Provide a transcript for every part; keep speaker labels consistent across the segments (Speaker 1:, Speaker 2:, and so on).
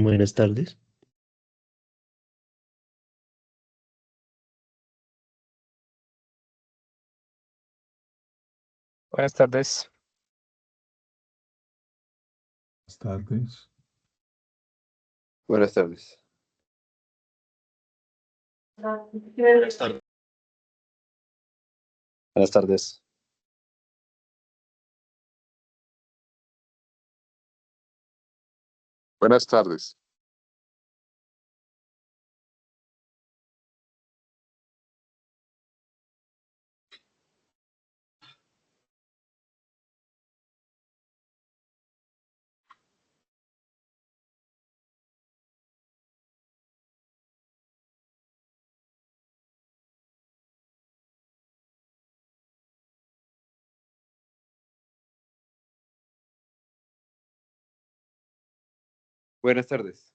Speaker 1: Buenas tardes.
Speaker 2: Buenas tardes.
Speaker 3: Buenas tardes.
Speaker 4: Buenas tardes.
Speaker 1: Buenas tardes.
Speaker 4: Buenas tardes.
Speaker 5: Buenas tardes.
Speaker 4: Buenas tardes.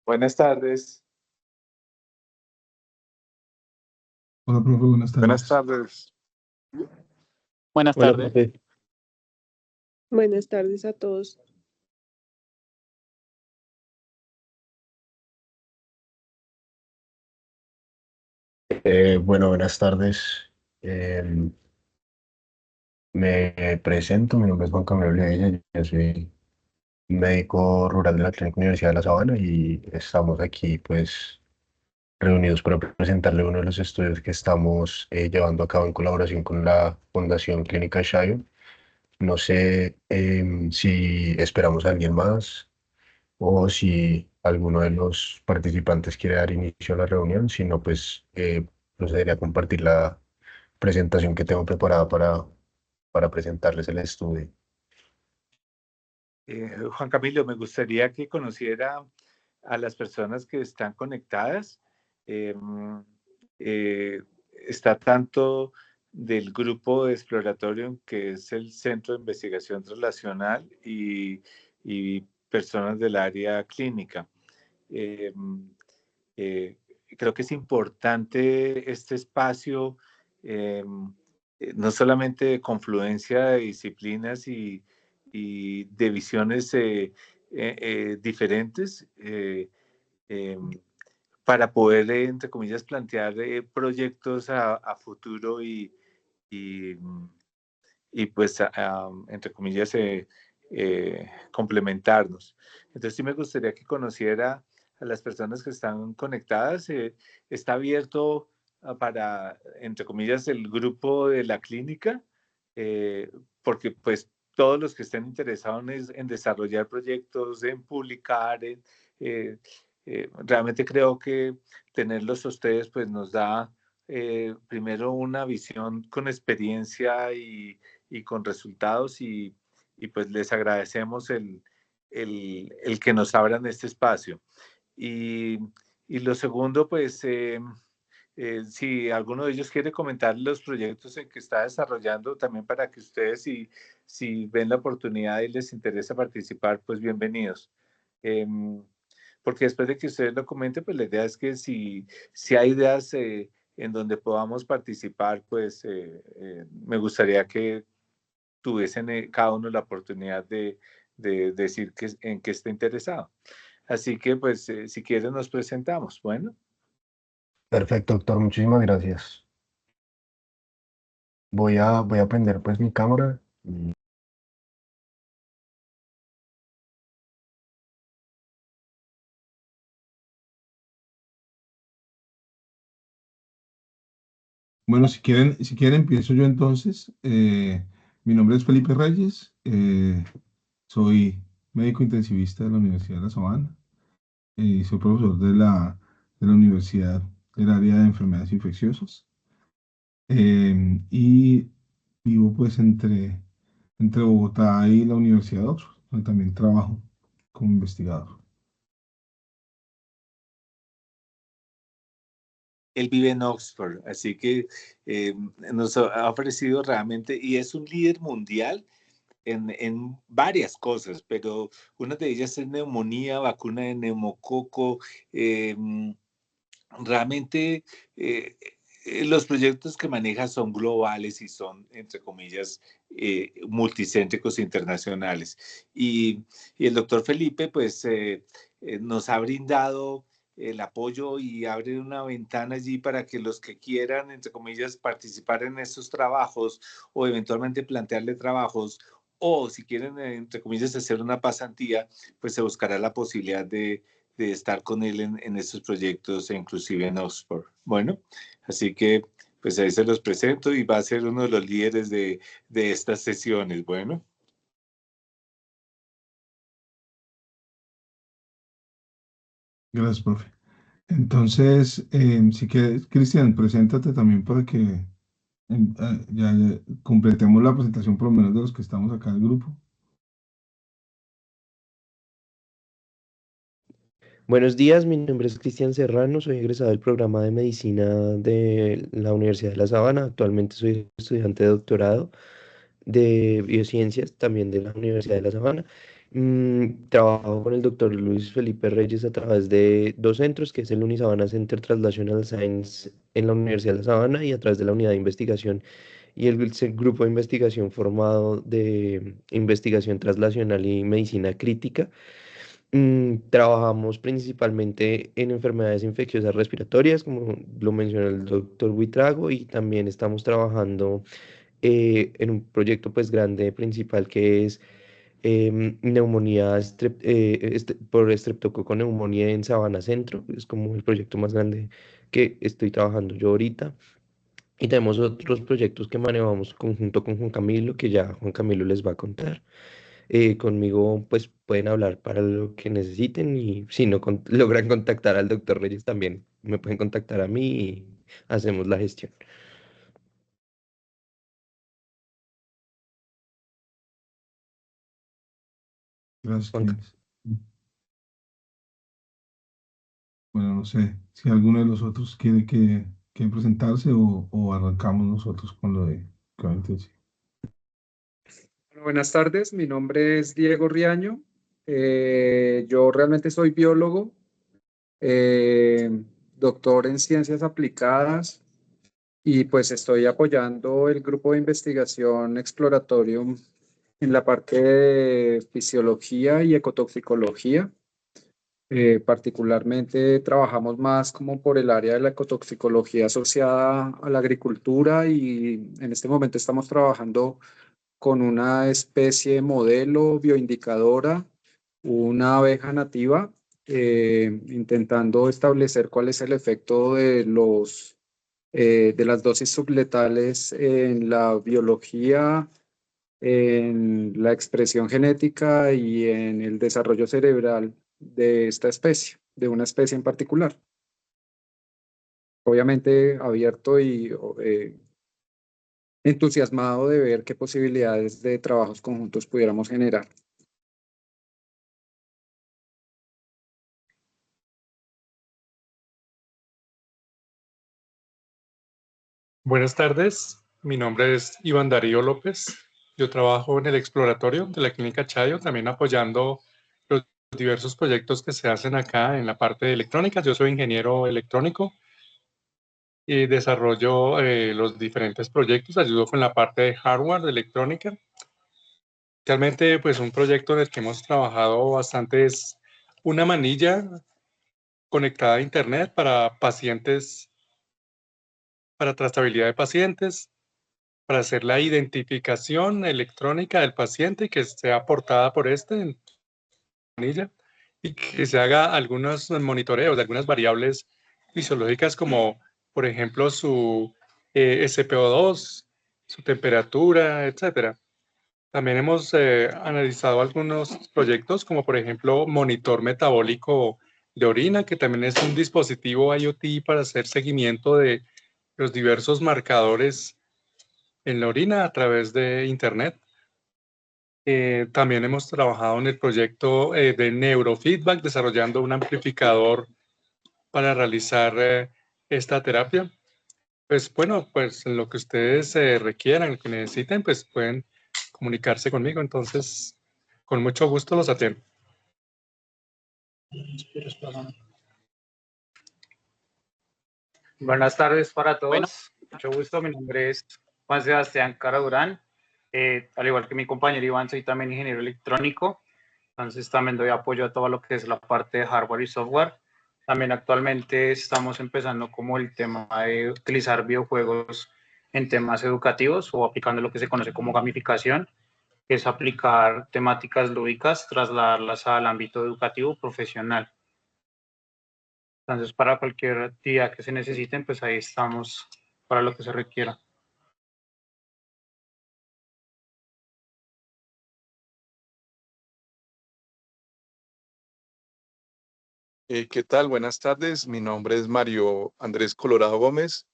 Speaker 2: Buenas tardes.
Speaker 3: Hola, profe, buenas
Speaker 5: Buenas
Speaker 3: tardes.
Speaker 5: tardes.
Speaker 6: Buenas
Speaker 1: Hola,
Speaker 6: tardes.
Speaker 1: profe.
Speaker 7: Buenas tardes a todos.
Speaker 8: Bueno, buenas tardes. Me presento, mi nombre es Juan Camilo Leella, yo soy médico rural de la Clínica Universidad de La Sabana y estamos aquí pues reunidos para presentarle uno de los estudios que estamos llevando a cabo en colaboración con la Fundación Clínica Shayo. No sé si esperamos a alguien más o si alguno de los participantes quiere dar inicio a la reunión, si no pues procederé a compartir la presentación que tengo preparada para presentarles el estudio.
Speaker 2: Juan Camilo, me gustaría que conociera a las personas que están conectadas. Está tanto del grupo exploratorio, que es el Centro de Investigación Translacional, y personas del área clínica. Eh, eh, Creo que es importante este espacio, eh, no solamente de confluencia de disciplinas y de visiones diferentes, para poder, entre comillas, plantear proyectos a futuro y, y pues, entre comillas, complementarnos. Entonces sí me gustaría que conociera a las personas que están conectadas. Está abierto para, entre comillas, el grupo de la clínica, porque pues todos los que estén interesados en desarrollar proyectos, en publicar, realmente creo que tenerlos a ustedes pues nos da primero una visión con experiencia y con resultados, y pues les agradecemos el que nos abran este espacio. Y, y lo segundo, pues, si alguno de ellos quiere comentar los proyectos en que está desarrollando, también para que ustedes, si ven la oportunidad y les interesa participar, pues bienvenidos. Porque después de que ustedes lo comenten, pues la idea es que si hay ideas en donde podamos participar, pues me gustaría que tuviesen cada uno la oportunidad de decir en qué está interesado. Así que, pues, si quieren, nos presentamos. Bueno.
Speaker 8: Perfecto, doctor, muchísimas gracias. Voy a prender pues mi cámara.
Speaker 3: Bueno, si quieren empiezo yo entonces. Mi nombre es Felipe Reyes, soy médico intensivista de la Universidad de La Sabana y soy profesor de la universidad del área de enfermedades infecciosas. Y vivo pues entre Bogotá y la Universidad de Oxford, donde también trabajo como investigador.
Speaker 2: él vive en Oxford, así que nos ha ofrecido realmente, y es un líder mundial en varias cosas, pero una de ellas es neumonía, vacuna de neumococo. Realmente los proyectos que maneja son globales y son, entre comillas, multicéntricos internacionales. Y el doctor Felipe, pues, nos ha brindado el apoyo y abre una ventana allí para que los que quieran, entre comillas, participar en estos trabajos o eventualmente plantearle trabajos, o si quieren, entre comillas, hacer una pasantía, pues se buscará la posibilidad de estar con él en estos proyectos, inclusive en Oxford. Bueno, así que pues ahí se los presento y va a ser uno de los líderes de estas sesiones. Bueno.
Speaker 3: Gracias, profe. Entonces, si quieres, Cristian, preséntate también para que ya completemos la presentación por lo menos de los que estamos acá en el grupo.
Speaker 5: Buenos días, mi nombre es Cristian Serrano, soy egresado del programa de medicina de la Universidad de La Sabana. Actualmente soy estudiante de doctorado de biociencias también de la Universidad de La Sabana. Trabajo con el doctor Luis Felipe Reyes a través de dos centros, que es el Unisabana Center Translational Science en la Universidad de La Sabana y a través de la unidad de investigación y el grupo de investigación formado de investigación translacional y medicina crítica. Trabajamos principalmente en enfermedades infecciosas respiratorias, como lo mencionó el doctor Buitrago, y también estamos trabajando en un proyecto pues grande principal que es neumonía por estreptococo neumonía en Sabana Centro. Es como el proyecto más grande que estoy trabajando yo ahorita. Y tenemos otros proyectos que manejamos conjunto con Juan Camilo, que ya Juan Camilo les va a contar. Conmigo pues pueden hablar para lo que necesiten y si no logran contactar al doctor Reyes también me pueden contactar a mí y hacemos la gestión.
Speaker 3: Gracias,
Speaker 5: Juanca.
Speaker 3: Cristian. Bueno, no sé si alguno de los otros quiere presentarse o arrancamos nosotros con lo de COVID-19.
Speaker 9: Buenas tardes, mi nombre es Diego Riaño. Yo realmente soy biólogo, doctor en ciencias aplicadas y pues estoy apoyando el grupo de investigación Exploratorium en la parte de fisiología y ecotoxicología. Particularmente trabajamos más como por el área de la ecotoxicología asociada a la agricultura y en este momento estamos trabajando con una especie modelo bioindicadora, una abeja nativa, intentando establecer cuál es el efecto de las dosis subletales en la biología, en la expresión genética y en el desarrollo cerebral de esta especie, de una especie en particular. Obviamente abierto y entusiasmado de ver qué posibilidades de trabajos conjuntos pudiéramos generar.
Speaker 10: Buenas tardes, mi nombre es Iván Darío López. Yo trabajo en el Exploratorio de la Clínica Chayo, también apoyando los diversos proyectos que se hacen acá en la parte de electrónica. Yo soy ingeniero electrónico y desarrollo los diferentes proyectos, ayudo con la parte de hardware, de electrónica. Realmente, pues un proyecto en el que hemos trabajado bastante es una manilla conectada a Internet para pacientes, para trazabilidad de pacientes, para hacer la identificación electrónica del paciente y que sea aportada por este en manilla y que se haga algunos monitoreos de algunas variables fisiológicas como, por ejemplo, su SPO2, su temperatura, etcétera. También hemos analizado algunos proyectos como, por ejemplo, monitor metabólico de orina, que también es un dispositivo IoT para hacer seguimiento de los diversos marcadores en la orina a través de Internet. También hemos trabajado en el proyecto de neurofeedback, desarrollando un amplificador para realizar esta terapia. Pues bueno, pues en lo que ustedes requieran, lo que necesiten, pues pueden comunicarse conmigo. Entonces, con mucho gusto los atiendo.
Speaker 6: Buenas tardes para
Speaker 11: Bueno,
Speaker 6: todos. Mucho gusto. Mi nombre es Juan Sebastián Cara Durán. Al igual que mi compañero Iván, soy también ingeniero electrónico. Entonces también doy apoyo a todo lo que es la parte de hardware y software. También actualmente estamos empezando como el tema de utilizar videojuegos en temas educativos o aplicando lo que se conoce como gamificación, que es aplicar temáticas lúdicas, trasladarlas al ámbito educativo profesional. Entonces, para cualquier actividad que se necesiten, pues ahí estamos para lo que se requiera.
Speaker 12: ¿Qué tal? Buenas tardes. Mi nombre es Mario Andrés Colorado Gómez.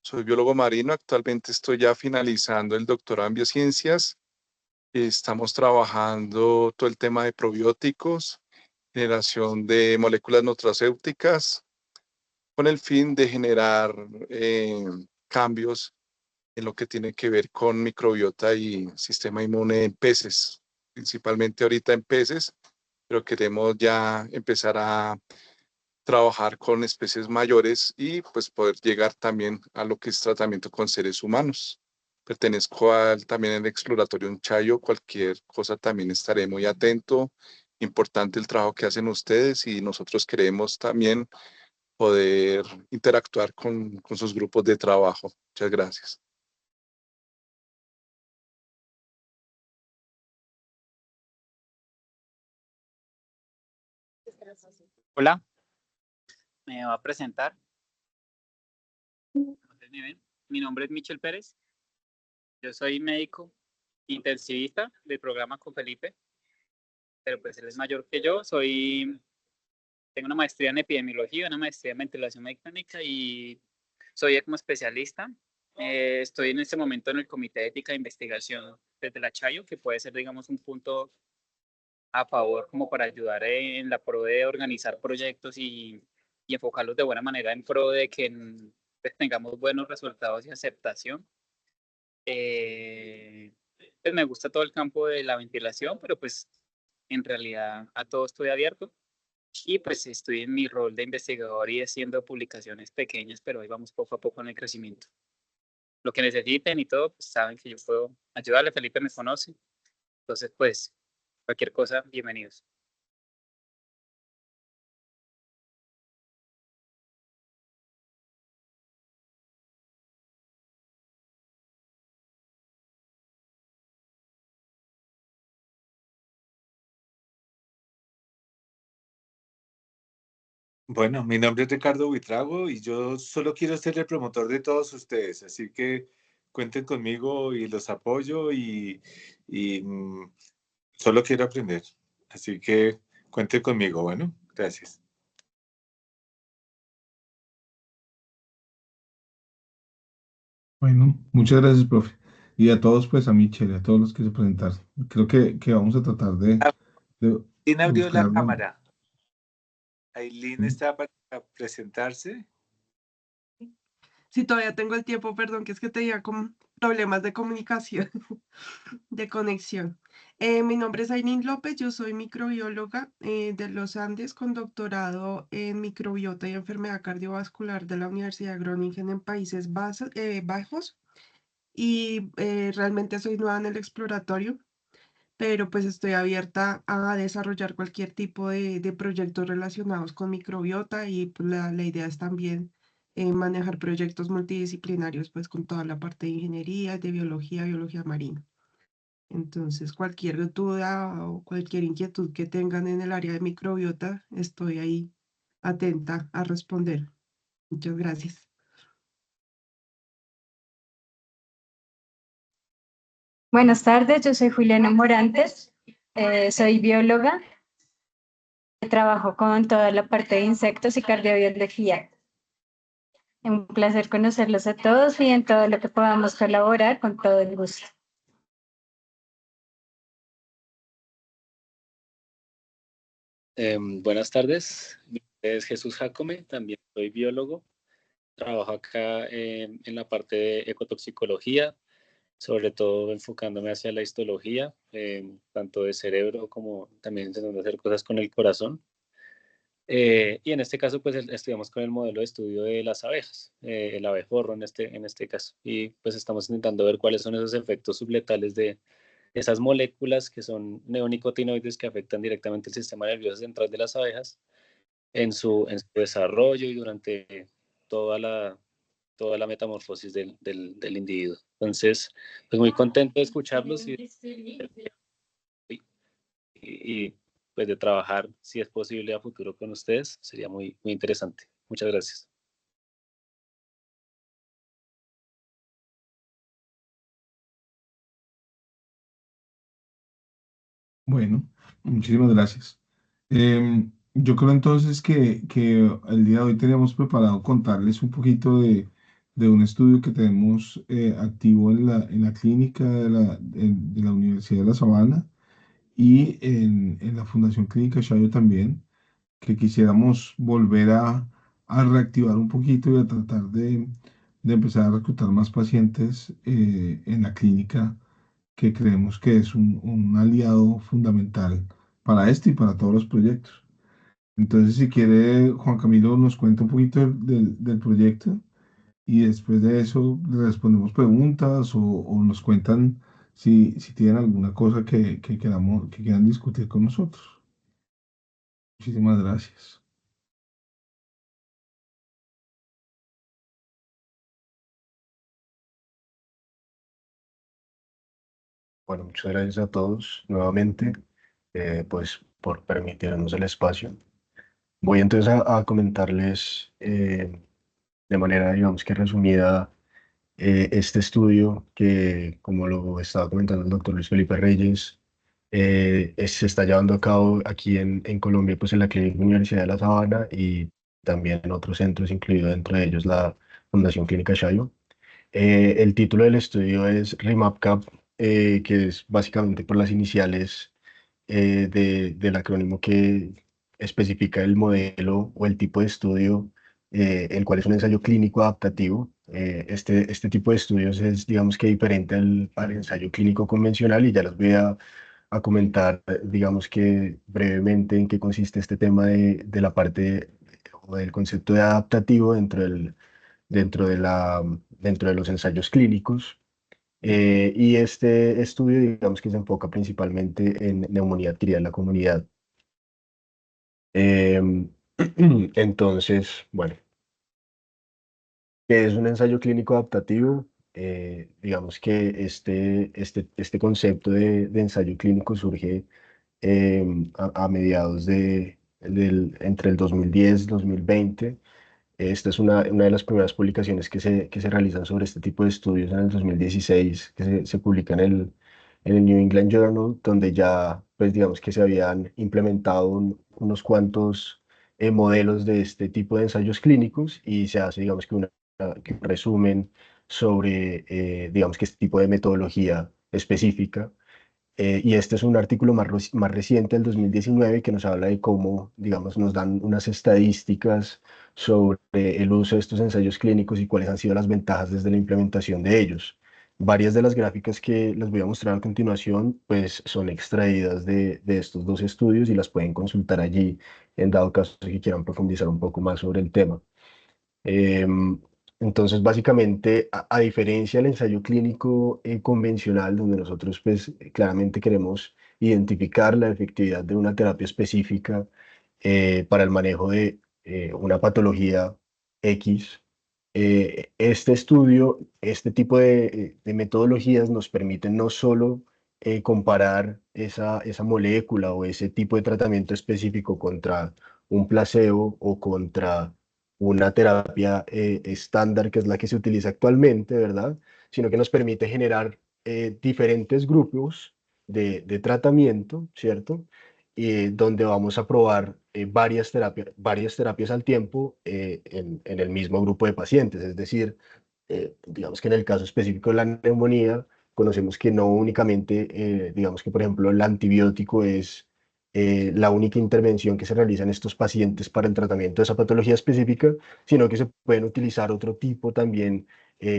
Speaker 12: Soy biólogo marino. Actualmente estoy ya finalizando el doctorado en biociencias. Estamos trabajando todo el tema de probióticos, generación de moléculas nutracéuticas, con el fin de generar cambios en lo que tiene que ver con microbiota y sistema inmune en peces, principalmente ahorita en peces, pero queremos ya empezar a trabajar con especies mayores y pues poder llegar también a lo que es tratamiento con seres humanos. Pertenezco también al exploratorio en Chayo, cualquier cosa también estaré muy atento. Importante el trabajo que hacen ustedes y nosotros queremos también poder interactuar con sus grupos de trabajo. Muchas gracias.
Speaker 11: hola, me voy a presentar. Ustedes me ven. Mi nombre es Michel Pérez. Yo soy médico intensivista del programa con Felipe, pero pues él es mayor que yo. Tengo una maestría en epidemiología, una maestría en ventilación mecánica y soy como especialista. Estoy en este momento en el Comité de Ética de Investigación desde la Chayo, que puede ser, digamos, un punto a favor como para ayudar en la pro de organizar proyectos y enfocarlos de buena manera en pro de que pues, tengamos buenos resultados y aceptación. Pues me gusta todo el campo de la ventilación, pero pues en realidad a todo estoy abierto y pues estoy en mi rol de investigador y haciendo publicaciones pequeñas, pero ahí vamos poco a poco en el crecimiento. Lo que necesiten y todo, pues saben que yo puedo ayudarle. Felipe me conoce, entonces pues cualquier cosa, bienvenidos.
Speaker 2: Bueno, mi nombre es Ricardo Buitrago y yo solo quiero ser el promotor de todos ustedes, así que cuenten conmigo y los apoyo y solo quiero aprender. Así que cuenten conmigo. Bueno, gracias.
Speaker 3: Bueno, muchas gracias, profe. Y a todos, pues a Michelle, a todos los que se presentaron. Creo que vamos a tratar de
Speaker 2: ¿Quién abrió la
Speaker 3: buscar
Speaker 2: cámara? ¿Aileen
Speaker 3: ¿Mm?
Speaker 2: está para presentarse?
Speaker 13: Sí, todavía tengo el tiempo, perdón, que es que tenía como problemas de comunicación, de conexión. Mi nombre es Aileen López, yo soy microbióloga de los Andes con doctorado en microbiota y enfermedad cardiovascular de la Universidad de Groningen en Países Bajos y realmente soy nueva en el exploratorio, pero pues estoy abierta a desarrollar cualquier tipo de proyectos relacionados con microbiota y pues, la idea es también manejar proyectos multidisciplinarios pues con toda la parte de ingeniería, de biología, biología marina. Entonces, cualquier duda o cualquier inquietud que tengan en el área de microbiota, estoy ahí atenta a responder. Muchas gracias.
Speaker 14: Buenas tardes, yo soy Juliana Morantes, soy bióloga, trabajo con toda la parte de insectos y cardiobiología. Un placer conocerlos a todos y en todo lo que podamos colaborar con todo el gusto.
Speaker 15: Buenas tardes, mi nombre es Jesús Jacome, también soy biólogo.
Speaker 11: Trabajo acá en la parte de ecotoxicología, sobre todo enfocándome hacia la histología, tanto de cerebro como también intentando hacer cosas con el corazón. Y en este caso, pues estudiamos con el modelo de estudio de las abejas, el abejorro en este caso, y pues estamos intentando ver cuáles son esos efectos subletales de esas moléculas que son neonicotinoides que afectan directamente el sistema nervioso central de las abejas en su desarrollo y durante toda toda la metamorfosis del individuo. Entonces, pues muy contento de escucharlos y, pues de trabajar, si es posible, a futuro con ustedes. Sería muy interesante. Muchas gracias.
Speaker 3: Bueno, muchísimas gracias. Yo creo entonces que el día de hoy teníamos preparado contarles un poquito de un estudio que tenemos activo en la clínica de la Universidad de La Sabana y en la Fundación Clínica Chayo también, que quisiéramos volver a reactivar un poquito y a tratar de empezar a reclutar más pacientes en la clínica, que creemos que es un aliado fundamental para este y para todos los proyectos. Entonces, si quiere, Juan Camilo nos cuenta un poquito del proyecto y después de eso le respondemos preguntas o nos cuentan si tienen alguna cosa que quieran discutir con nosotros. Muchísimas gracias.
Speaker 8: Bueno, muchas gracias a todos nuevamente, pues por permitirnos el espacio. Voy entonces a comentarles de manera, digamos que resumida, este estudio que, como lo estaba comentando el doctor Luis Felipe Reyes, se está llevando a cabo aquí en Colombia, pues en la Clínica Universidad de La Sabana y también en otros centros, incluido dentro de ellos la Fundación Clínica Chayo. El título del estudio es RIMAPCAP, que es básicamente por las iniciales del acrónimo que especifica el modelo o el tipo de estudio, el cual es un ensayo clínico adaptativo. Este tipo de estudios es, digamos que diferente al ensayo clínico convencional y ya les voy a comentar, digamos que brevemente en qué consiste este tema de la parte o del concepto de adaptativo dentro de los ensayos clínicos. Y este estudio, digamos que se enfoca principalmente en neumonía adquirida en la comunidad. Entonces, bueno, ¿qué es un ensayo clínico adaptativo? Digamos que este concepto de ensayo clínico surge a mediados entre el 2010 y 2020. Esta es una de las primeras publicaciones que se realizan sobre este tipo de estudios en el 2016, que se publica en el New England Journal, donde ya, pues digamos que se habían implementado unos cuantos modelos de este tipo de ensayos clínicos y se hace, digamos que un resumen sobre, digamos que este tipo de metodología específica. Y este es un artículo más reciente del 2019 que nos habla de cómo, digamos, nos dan unas estadísticas sobre el uso de estos ensayos clínicos y cuáles han sido las ventajas desde la implementación de ellos. Varias de las gráficas que les voy a mostrar a continuación, pues son extraídas de estos dos estudios y las pueden consultar allí en dado caso que quieran profundizar un poco más sobre el tema. Entonces, básicamente, a diferencia del ensayo clínico convencional, donde nosotros pues claramente queremos identificar la efectividad de una terapia específica para el manejo de una patología X, este estudio, este tipo de metodologías nos permiten no solo comparar esa molécula o ese tipo de tratamiento específico contra un placebo o contra una terapia estándar, que es la que se utiliza actualmente, ¿verdad? Sino que nos permite generar diferentes grupos de tratamiento, ¿cierto? Donde vamos a probar varias terapias al tiempo en el mismo grupo de pacientes. Es decir, digamos que en el caso específico de la neumonía, conocemos que no únicamente, digamos que por ejemplo el antibiótico es la única intervención que se realiza en estos pacientes para el tratamiento de esa patología específica, sino que se pueden utilizar otro tipo también,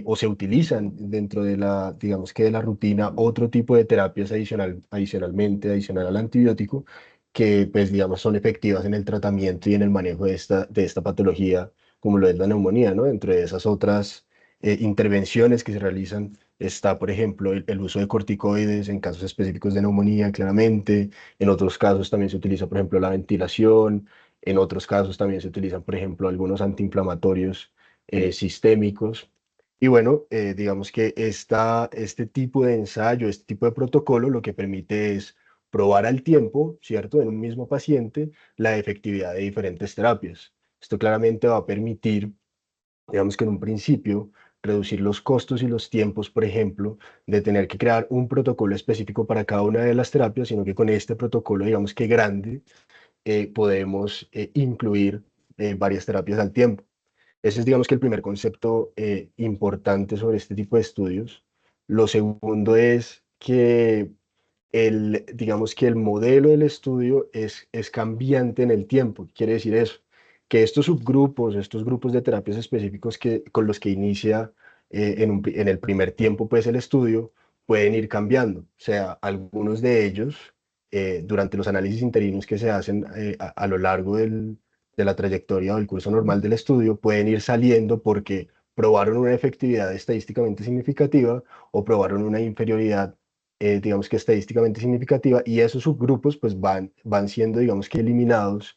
Speaker 8: o se utilizan dentro de la, digamos que de la rutina, otro tipo de terapias adicional al antibiótico, que pues digamos son efectivas en el tratamiento y en el manejo de esta patología, como lo es la neumonía, ¿no? Dentro de esas otras intervenciones que se realizan está, por ejemplo, el uso de corticoides en casos específicos de neumonía, claramente. En otros casos también se utiliza, por ejemplo, la ventilación. En otros casos también se utilizan, por ejemplo, algunos antiinflamatorios sistémicos. Y bueno, digamos que este tipo de ensayo, este tipo de protocolo, lo que permite es probar al tiempo, ¿cierto?, en un mismo paciente, la efectividad de diferentes terapias. Esto claramente va a permitir, digamos que en un principio, reducir los costos y los tiempos, por ejemplo, de tener que crear un protocolo específico para cada una de las terapias, sino que con este protocolo, digamos que grande, podemos incluir varias terapias al tiempo. Ese es, digamos que el primer concepto importante sobre este tipo de estudios. Lo segundo es que digamos que el modelo del estudio es cambiante en el tiempo. ¿Qué quiere decir eso? Que estos subgrupos, estos grupos de terapias específicos con los que inicia en el primer tiempo pues el estudio, pueden ir cambiando. O sea, algunos de ellos, durante los análisis interinos que se hacen a lo largo de la trayectoria o del curso normal del estudio, pueden ir saliendo porque probaron una efectividad estadísticamente significativa o probaron una inferioridad digamos que estadísticamente significativa, y esos subgrupos pues van siendo, digamos que eliminados,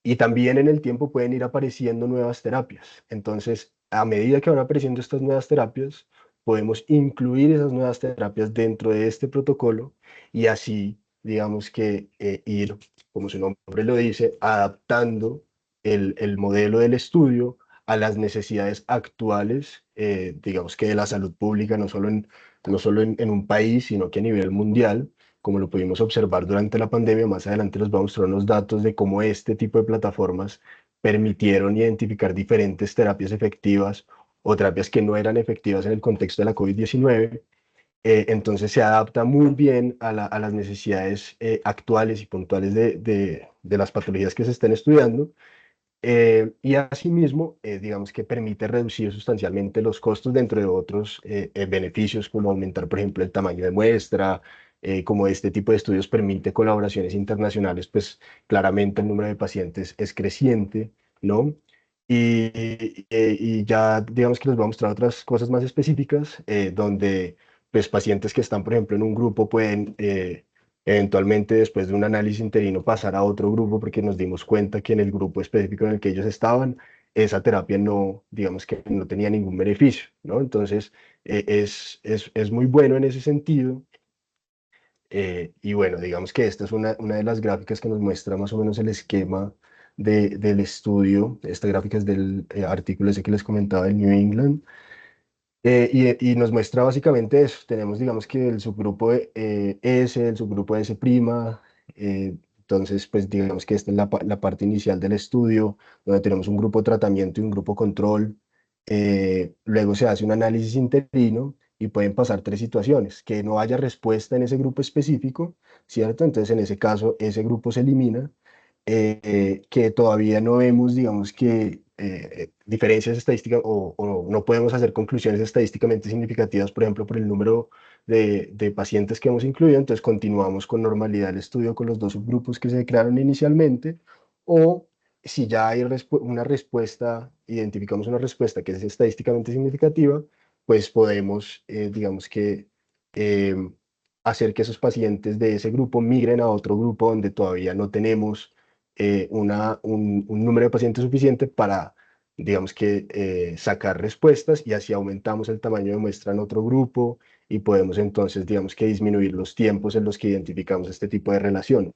Speaker 8: y también en el tiempo pueden ir apareciendo nuevas terapias. Entonces, a medida que van apareciendo estas nuevas terapias, podemos incluir esas nuevas terapias dentro de este protocolo y así, digamos que ir, como su nombre lo dice, adaptando el modelo del estudio a las necesidades actuales, digamos que de la salud pública, no solo en un país, sino que a nivel mundial, como lo pudimos observar durante la pandemia. Más adelante les voy a mostrar unos datos de cómo este tipo de plataformas permitieron identificar diferentes terapias efectivas o terapias que no eran efectivas en el contexto de la COVID-19. Entonces se adapta muy bien a las necesidades actuales y puntuales de las patologías que se estén estudiando. Y asimismo, digamos que permite reducir sustancialmente los costos dentro de otros beneficios, como aumentar, por ejemplo, el tamaño de muestra. Como este tipo de estudios permite colaboraciones internacionales, pues claramente el número de pacientes es creciente, ¿no? Y ya, digamos que les voy a mostrar otras cosas más específicas, donde pues pacientes que están, por ejemplo, en un grupo pueden eventualmente, después de un análisis interino, pasar a otro grupo porque nos dimos cuenta que en el grupo específico en el que ellos estaban, esa terapia no, digamos que no tenía ningún beneficio, ¿no? Entonces, es muy bueno en ese sentido. Y bueno, digamos que esta es una de las gráficas que nos muestra más o menos el esquema del estudio. Esta gráfica es del artículo ese que les comentaba del New England. Y nos muestra básicamente eso. Tenemos, digamos que el subgrupo S, el subgrupo S', entonces, pues digamos que esta es la parte inicial del estudio, donde tenemos un grupo tratamiento y un grupo control. Luego se hace un análisis interino y pueden pasar tres situaciones: que no haya respuesta en ese grupo específico, ¿cierto? Entonces, en ese caso, ese grupo se elimina. Que todavía no vemos, digamos que, diferencias estadísticas o no podemos hacer conclusiones estadísticamente significativas, por ejemplo, por el número de pacientes que hemos incluido. Entonces continuamos con normalidad el estudio con los dos subgrupos que se crearon inicialmente, o si ya hay una respuesta, identificamos una respuesta que es estadísticamente significativa, pues podemos, digamos que, hacer que esos pacientes de ese grupo migren a otro grupo donde todavía no tenemos un número de pacientes suficiente para, digamos que, sacar respuestas, y así aumentamos el tamaño de muestra en otro grupo y podemos entonces, digamos que, disminuir los tiempos en los que identificamos este tipo de relaciones,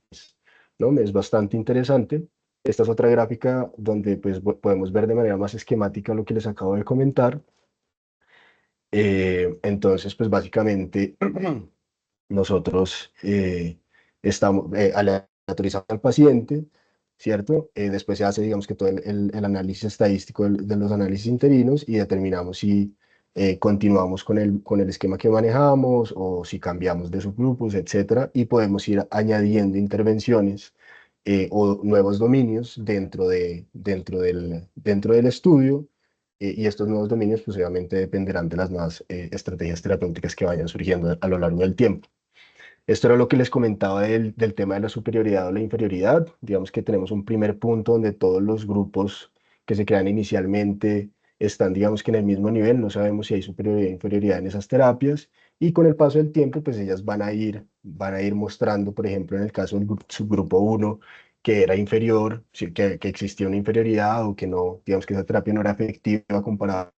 Speaker 8: ¿no? Es bastante interesante. Esta es otra gráfica donde pues podemos ver de manera más esquemática lo que les acabo de comentar. Entonces, pues básicamente nosotros estamos aleatorizando al paciente, ¿cierto? Después se hace, digamos que todo el análisis estadístico de los análisis interinos y determinamos si continuamos con el esquema que manejamos o si cambiamos de subgrupos, etcétera, y podemos ir añadiendo intervenciones o nuevos dominios dentro del estudio. Y estos nuevos dominios, pues obviamente dependerán de las nuevas estrategias terapéuticas que vayan surgiendo a lo largo del tiempo. Esto era lo que les comentaba del tema de la superioridad o la inferioridad. Digamos que tenemos un primer punto donde todos los grupos que se crean inicialmente están, digamos que en el mismo nivel, no sabemos si hay superioridad o inferioridad en esas terapias, y con el paso del tiempo, pues ellas van a ir mostrando, por ejemplo, en el caso del subgrupo 1, que era inferior, sí, que existía una inferioridad o que no, digamos que esa terapia no era efectiva comparado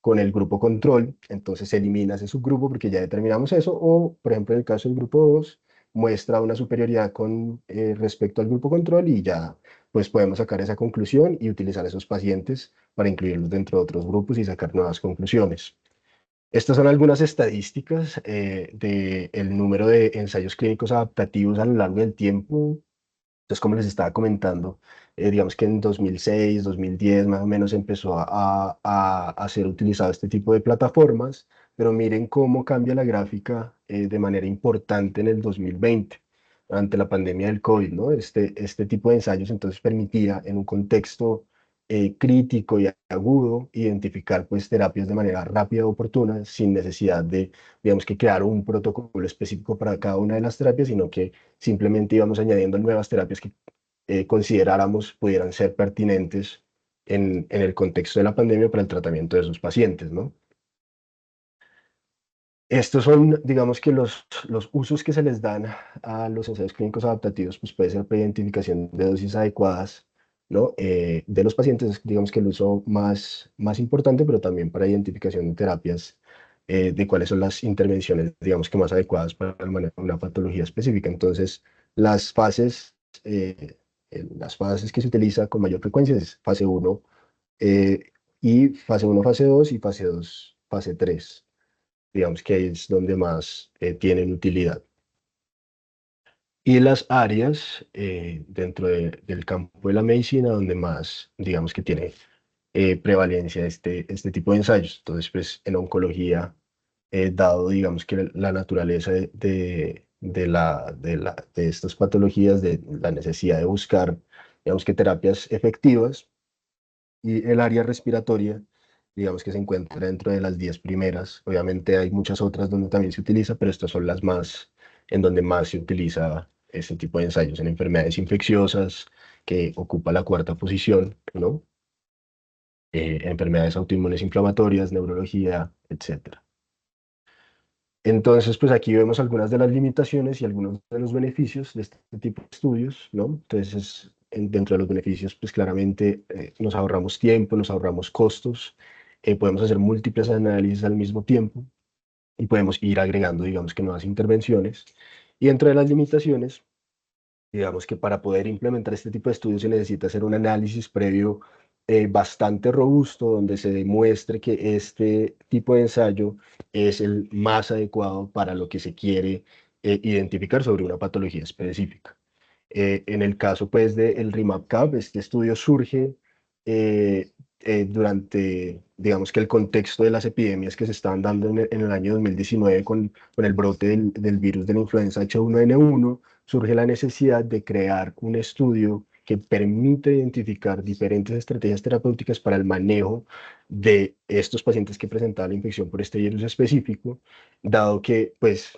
Speaker 8: con el grupo control, entonces se elimina ese subgrupo porque ya determinamos eso, o por ejemplo en el caso del grupo 2, muestra una superioridad con respecto al grupo control y ya pues podemos sacar esa conclusión y utilizar esos pacientes para incluirlos dentro de otros grupos y sacar nuevas conclusiones. Estas son algunas estadísticas del número de ensayos clínicos adaptativos a lo largo del tiempo. Entonces, como les estaba comentando, digamos que en 2006, 2010 más o menos empezó a ser utilizado este tipo de plataformas, pero miren cómo cambia la gráfica de manera importante en el 2020, ante la pandemia del COVID, ¿no? Este tipo de ensayos entonces permitía en un contexto crítico y agudo identificar pues terapias de manera rápida y oportuna sin necesidad de, digamos que crear un protocolo específico para cada una de las terapias, sino que simplemente íbamos añadiendo nuevas terapias que consideráramos pudieran ser pertinentes en el contexto de la pandemia para el tratamiento de esos pacientes, ¿no? Estos son, digamos que los usos que se les dan a los ensayos clínicos adaptativos, pues puede ser preidentificación de dosis adecuadas, ¿no? De los pacientes, digamos que el uso más importante, pero también para identificación de terapias, de cuáles son las intervenciones, digamos que más adecuadas para el manejo de una patología específica. Entonces, las fases que se utiliza con mayor frecuencia es fase 1, y fase 1, fase 2 y fase 2, fase 3. Digamos que ahí es donde más tienen utilidad. Y las áreas dentro del campo de la medicina donde más, digamos que tiene prevalencia este tipo de ensayos. Entonces, pues en oncología, dado, digamos que la naturaleza de estas patologías, de la necesidad de buscar, digamos que terapias efectivas, y el área respiratoria, digamos que se encuentra dentro de las 10 primeras. Obviamente hay muchas otras donde también se utiliza, pero estas son las más, en donde más se utiliza este tipo de ensayos, en enfermedades infecciosas, que ocupa la cuarta posición, ¿no? Enfermedades autoinmunes inflamatorias, neurología, etcétera. Entonces, pues aquí vemos algunas de las limitaciones y algunos de los beneficios de este tipo de estudios, ¿no? Entonces, dentro de los beneficios, pues claramente nos ahorramos tiempo, nos ahorramos costos, podemos hacer múltiples análisis al mismo tiempo y podemos ir agregando, digamos que nuevas intervenciones. Y dentro de las limitaciones, digamos que para poder implementar este tipo de estudios se necesita hacer un análisis previo bastante robusto, donde se demuestre que este tipo de ensayo es el más adecuado para lo que se quiere identificar sobre una patología específica. En el caso pues del RIMAP-CAP, este estudio surge durante, digamos que el contexto de las epidemias que se estaban dando en el año 2019 con el brote del virus de la influenza H1N1, surge la necesidad de crear un estudio que permite identificar diferentes estrategias terapéuticas para el manejo de estos pacientes que presentaban la infección por este virus específico, dado que pues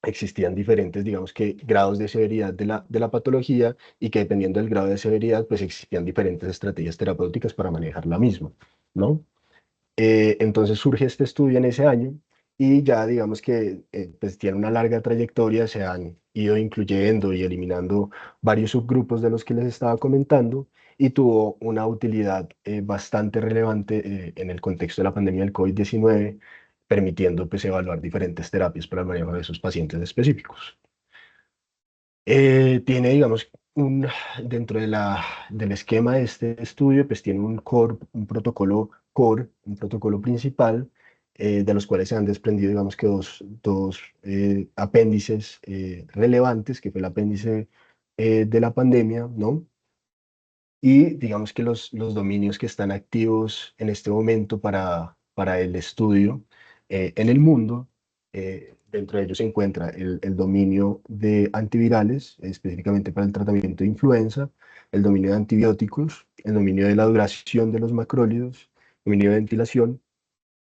Speaker 8: existían diferentes, digamos que, grados de severidad de la patología y que dependiendo del grado de severidad, pues existían diferentes estrategias terapéuticas para manejar la misma, ¿no? Entonces surge este estudio en ese año y ya digamos que pues tiene una larga trayectoria, se han ido incluyendo y eliminando varios subgrupos de los que les estaba comentando y tuvo una utilidad bastante relevante en el contexto de la pandemia del COVID-19, permitiendo pues evaluar diferentes terapias para el manejo de esos pacientes específicos. Tiene, digamos, dentro del esquema de este estudio, pues tiene un protocolo core, un protocolo principal, de los cuales se han desprendido, digamos que dos apéndices relevantes, que fue el apéndice de la pandemia, ¿no? Y digamos que los dominios que están activos en este momento para para el estudio en el mundo. Dentro de ellos se encuentra el dominio de antivirales, específicamente para el tratamiento de influenza, el dominio de antibióticos, el dominio de la duración de los macrólidos, el dominio de ventilación,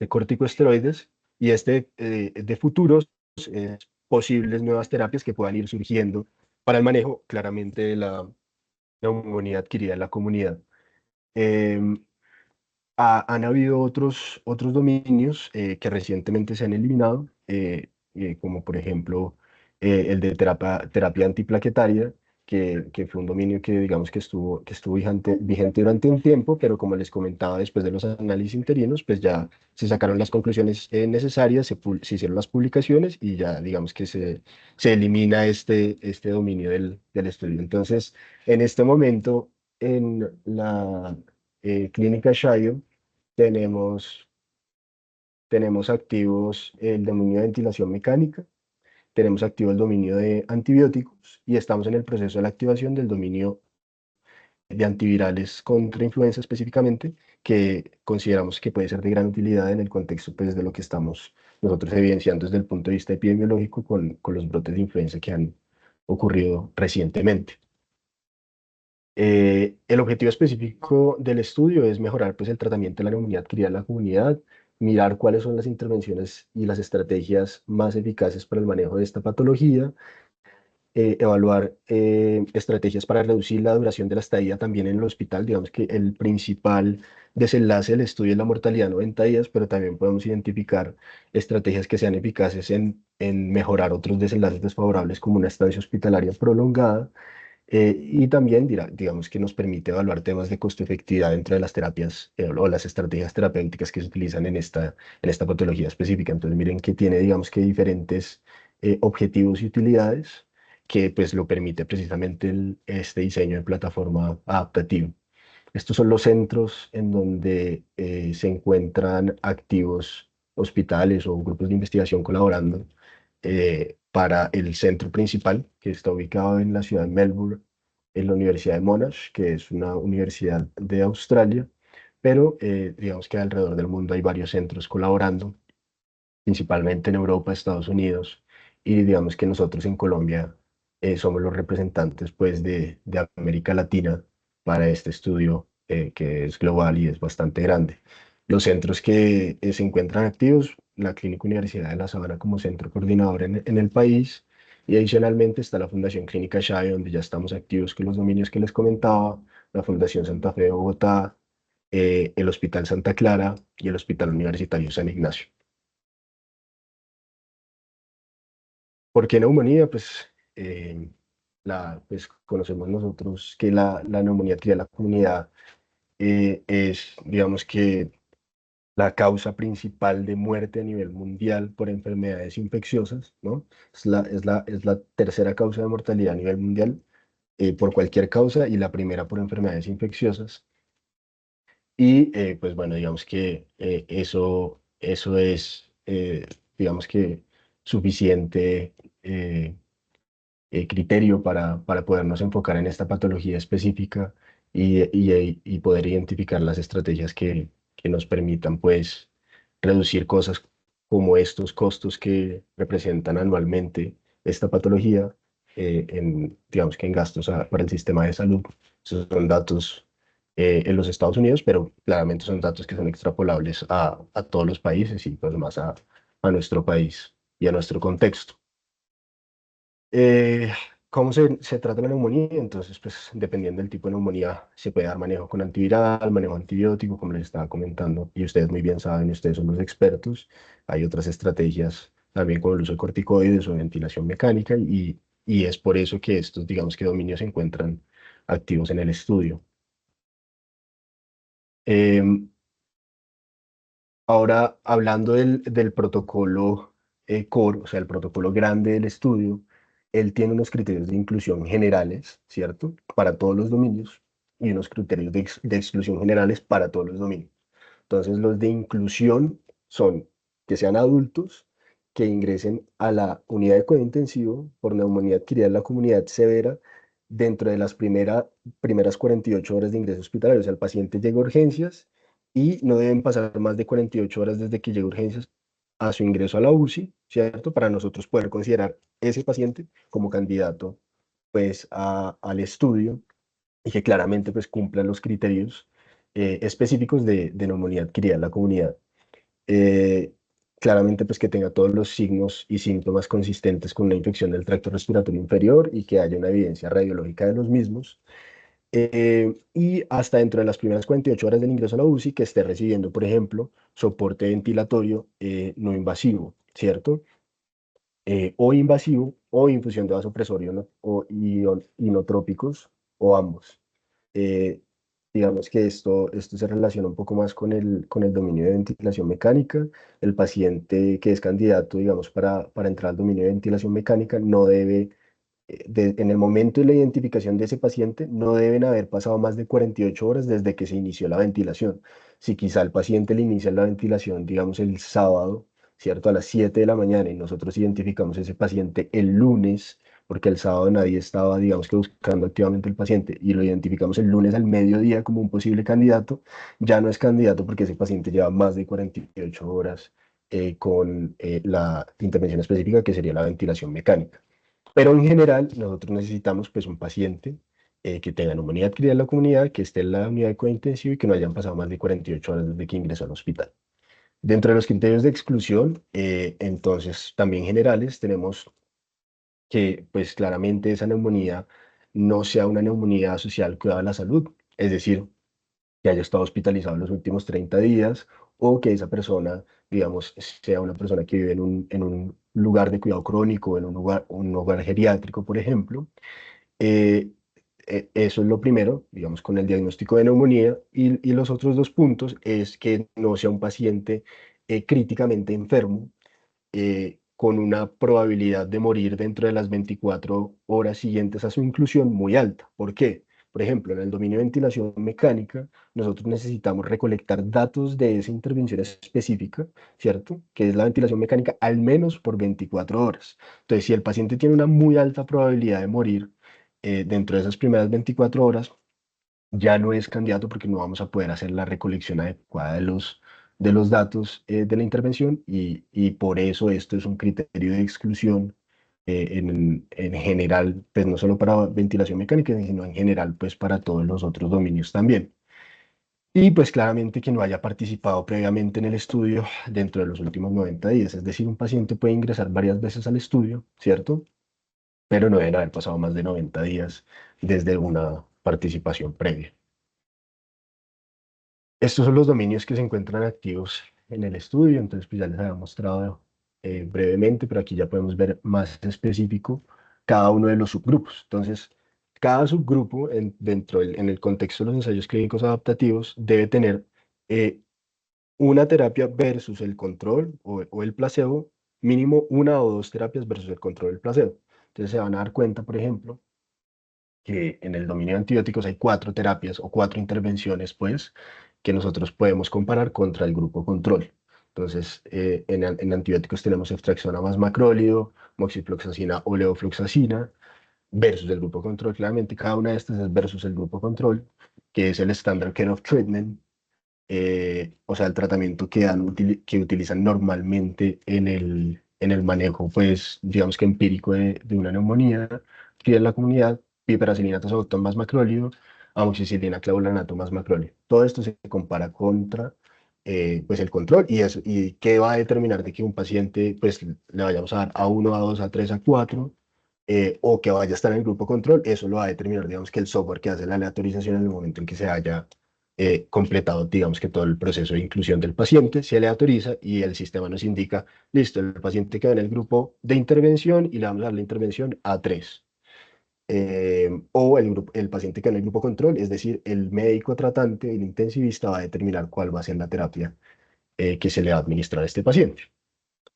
Speaker 8: de corticosteroides y de futuros posibles nuevas terapias que puedan ir surgiendo para el manejo claramente de la neumonía adquirida en la comunidad. Em, Han habido otros dominios que recientemente se han eliminado, como por ejemplo el de terapia antiplaquetaria, que fue un dominio que digamos que estuvo vigente durante un tiempo, pero como les comentaba, después de los análisis interinos, pues ya se sacaron las conclusiones necesarias, se hicieron las publicaciones y ya digamos que se elimina este dominio del estudio. Entonces, en este momento, en la clínica Shio, tenemos activos el dominio de ventilación mecánica, tenemos activo el dominio de antibióticos y estamos en el proceso de la activación del dominio de antivirales contra influenza específicamente, que consideramos que puede ser de gran utilidad en el contexto pues, de lo que estamos nosotros evidenciando desde el punto de vista epidemiológico con los brotes de influenza que han ocurrido recientemente. El objetivo específico del estudio es mejorar pues, el tratamiento de la neumonía adquirida en la comunidad, mirar cuáles son las intervenciones y las estrategias más eficaces para el manejo de esta patología, evaluar estrategias para reducir la duración de la estadía también en el hospital. Digamos que el principal desenlace del estudio es la mortalidad 90 días, pero también podemos identificar estrategias que sean eficaces en mejorar otros desenlaces desfavorables como una estancia hospitalaria prolongada. Y también, digamos que nos permite evaluar temas de costo-efectividad dentro de las terapias o las estrategias terapéuticas que se utilizan en esta patología específica. Entonces, miren que tiene, digamos que diferentes objetivos y utilidades que pues lo permite precisamente este diseño de plataforma adaptativo. Estos son los centros en donde se encuentran activos hospitales o grupos de investigación colaborando para el centro principal, que está ubicado en la ciudad de Melbourne, en la Universidad de Monash, que es una universidad de Australia, pero digamos que alrededor del mundo hay varios centros colaborando, principalmente en Europa, Estados Unidos, y digamos que nosotros en Colombia somos los representantes pues, de América Latina para este estudio que es global y es bastante grande. Los centros que se encuentran activos, la Clínica Universidad de La Sabana como centro coordinador en el país, y adicionalmente está la Fundación Clínica Shio, donde ya estamos activos con los dominios que les comentaba, la Fundación Santa Fe de Bogotá, el Hospital Santa Clara y el Hospital Universitario San Ignacio. ¿Por qué neumonía? Pues, pues conocemos nosotros que la neumonía adquirida en la comunidad es, digamos que, la causa principal de muerte a nivel mundial por enfermedades infecciosas, ¿no? Es la tercera causa de mortalidad a nivel mundial por cualquier causa y la primera por enfermedades infecciosas. Y pues bueno, digamos que eso es, digamos que, suficiente criterio para podernos enfocar en esta patología específica y poder identificar las estrategias que nos permitan pues reducir cosas como estos costos que representan anualmente esta patología digamos que en gastos para el sistema de salud. Esos son datos en los Estados Unidos, pero claramente son datos que son extrapolables a todos los países y pues más a nuestro país y a nuestro contexto. ¿Cómo se trata la neumonía? Entonces, pues dependiendo del tipo de neumonía, se puede dar manejo con antiviral, manejo antibiótico, como les estaba comentando, y ustedes muy bien saben, ustedes son los expertos. Hay otras estrategias también con el uso de corticoides o ventilación mecánica, y es por eso que estos, digamos que dominios se encuentran activos en el estudio. Ahora, hablando del protocolo core, o sea, el protocolo grande del estudio, él tiene unos criterios de inclusión generales, ¿cierto? Para todos los dominios y unos criterios de exclusión generales para todos los dominios. Entonces, los de inclusión son que sean adultos, que ingresen a la unidad de cuidado intensivo por neumonía adquirida en la comunidad severa dentro de las primeras 48 horas de ingreso hospitalario. O sea, el paciente llega a urgencias y no deben pasar más de 48 horas desde que llegue a urgencias a su ingreso a la UCI, ¿cierto? Para nosotros poder considerar ese paciente como candidato pues al estudio y que claramente pues cumplan los criterios específicos de neumonía adquirida en la comunidad. Eh, Claramente pues que tenga todos los signos y síntomas consistentes con una infección del tracto respiratorio inferior y que haya una evidencia radiológica de los mismos. Y hasta dentro de las primeras 48 horas del ingreso a la UCI que esté recibiendo, por ejemplo, soporte ventilatorio no invasivo, ¿cierto? O invasivo o infusión de vasopresorio o inotrópicos o ambos. Eh, digamos que esto se relaciona un poco más con el dominio de ventilación mecánica. El paciente que es candidato, digamos, para entrar al dominio de ventilación mecánica no debe en el momento de la identificación de ese paciente, no deben haber pasado más de 48 horas desde que se inició la ventilación. Si quizá el paciente le inicia la ventilación, digamos, el sábado, ¿cierto? A las 7 de la mañana y nosotros identificamos ese paciente el lunes, porque el sábado nadie estaba, digamos que buscando activamente el paciente y lo identificamos el lunes al mediodía como un posible candidato, ya no es candidato porque ese paciente lleva más de 48 horas con la intervención específica que sería la ventilación mecánica. Pero en general, nosotros necesitamos pues un paciente que tenga neumonía adquirida en la comunidad, que esté en la unidad de cuidado intensivo y que no hayan pasado más de 48 horas desde que ingresó al hospital. Dentro de los criterios de exclusión, entonces también generales, tenemos que pues claramente esa neumonía no sea una neumonía asociada al cuidado de la salud, es decir, que haya estado hospitalizado en los últimos 30 días o que esa persona, digamos, sea una persona que vive en un lugar de cuidado crónico, en un hogar geriátrico, por ejemplo. Eh, Eso es lo primero, digamos, con el diagnóstico de neumonía. Y los otros dos puntos es que no sea un paciente críticamente enfermo con una probabilidad de morir dentro de las 24 horas siguientes a su inclusión muy alta. ¿Por qué? Por ejemplo, en el dominio de ventilación mecánica, nosotros necesitamos recolectar datos de esa intervención específica, ¿cierto? Que es la ventilación mecánica, al menos por 24 horas. Entonces, si el paciente tiene una muy alta probabilidad de morir dentro de esas primeras 24 horas, ya no es candidato porque no vamos a poder hacer la recolección adecuada de los datos de la intervención y por eso esto es un criterio de exclusión en general, pues no solo para ventilación mecánica, sino en general, pues para todos los otros dominios también. Y pues claramente que no haya participado previamente en el estudio dentro de los últimos 90 días, es decir, un paciente puede ingresar varias veces al estudio, ¿cierto? Pero no deben haber pasado más de 90 días desde una participación previa. Estos son los dominios que se encuentran activos en el estudio, entonces pues ya les había mostrado brevemente, pero aquí ya podemos ver más específico cada uno de los subgrupos. Entonces, cada subgrupo en el contexto de los ensayos clínicos adaptativos debe tener una terapia versus el control o el placebo, mínimo una o dos terapias versus el control del placebo. Entonces se van a dar cuenta, por ejemplo, que en el dominio de antibióticos hay 4 terapias o 4 intervenciones, pues, que nosotros podemos comparar contra el grupo control. Entonces, en antibióticos tenemos ceftriaxona más macrólido, moxifloxacina o levofloxacina, versus el grupo control. Claramente, cada una de estas es versus el grupo control, que es el standard care of treatment, o sea, el tratamiento que utilizan normalmente en el manejo, pues, digamos que empírico de una neumonía, que en la comunidad, piperacilina tazobactam más macrólido, amoxicilina clavulanato más macrólido. Todo esto se compara contra, pues, el control y qué va a determinar de que un paciente, pues, le vayamos a dar A1, A2, A3, A4, o que vaya a estar en el grupo control, eso lo va a determinar, digamos, que el software que hace la aleatorización en el momento en que se haya completado, digamos que todo el proceso de inclusión del paciente, se aleatoriza y el sistema nos indica, listo, el paciente queda en el grupo de intervención y le vamos a dar la intervención A3. O el paciente queda en el grupo control, es decir, el médico tratante, el intensivista va a determinar cuál va a ser la terapia que se le va a administrar a este paciente.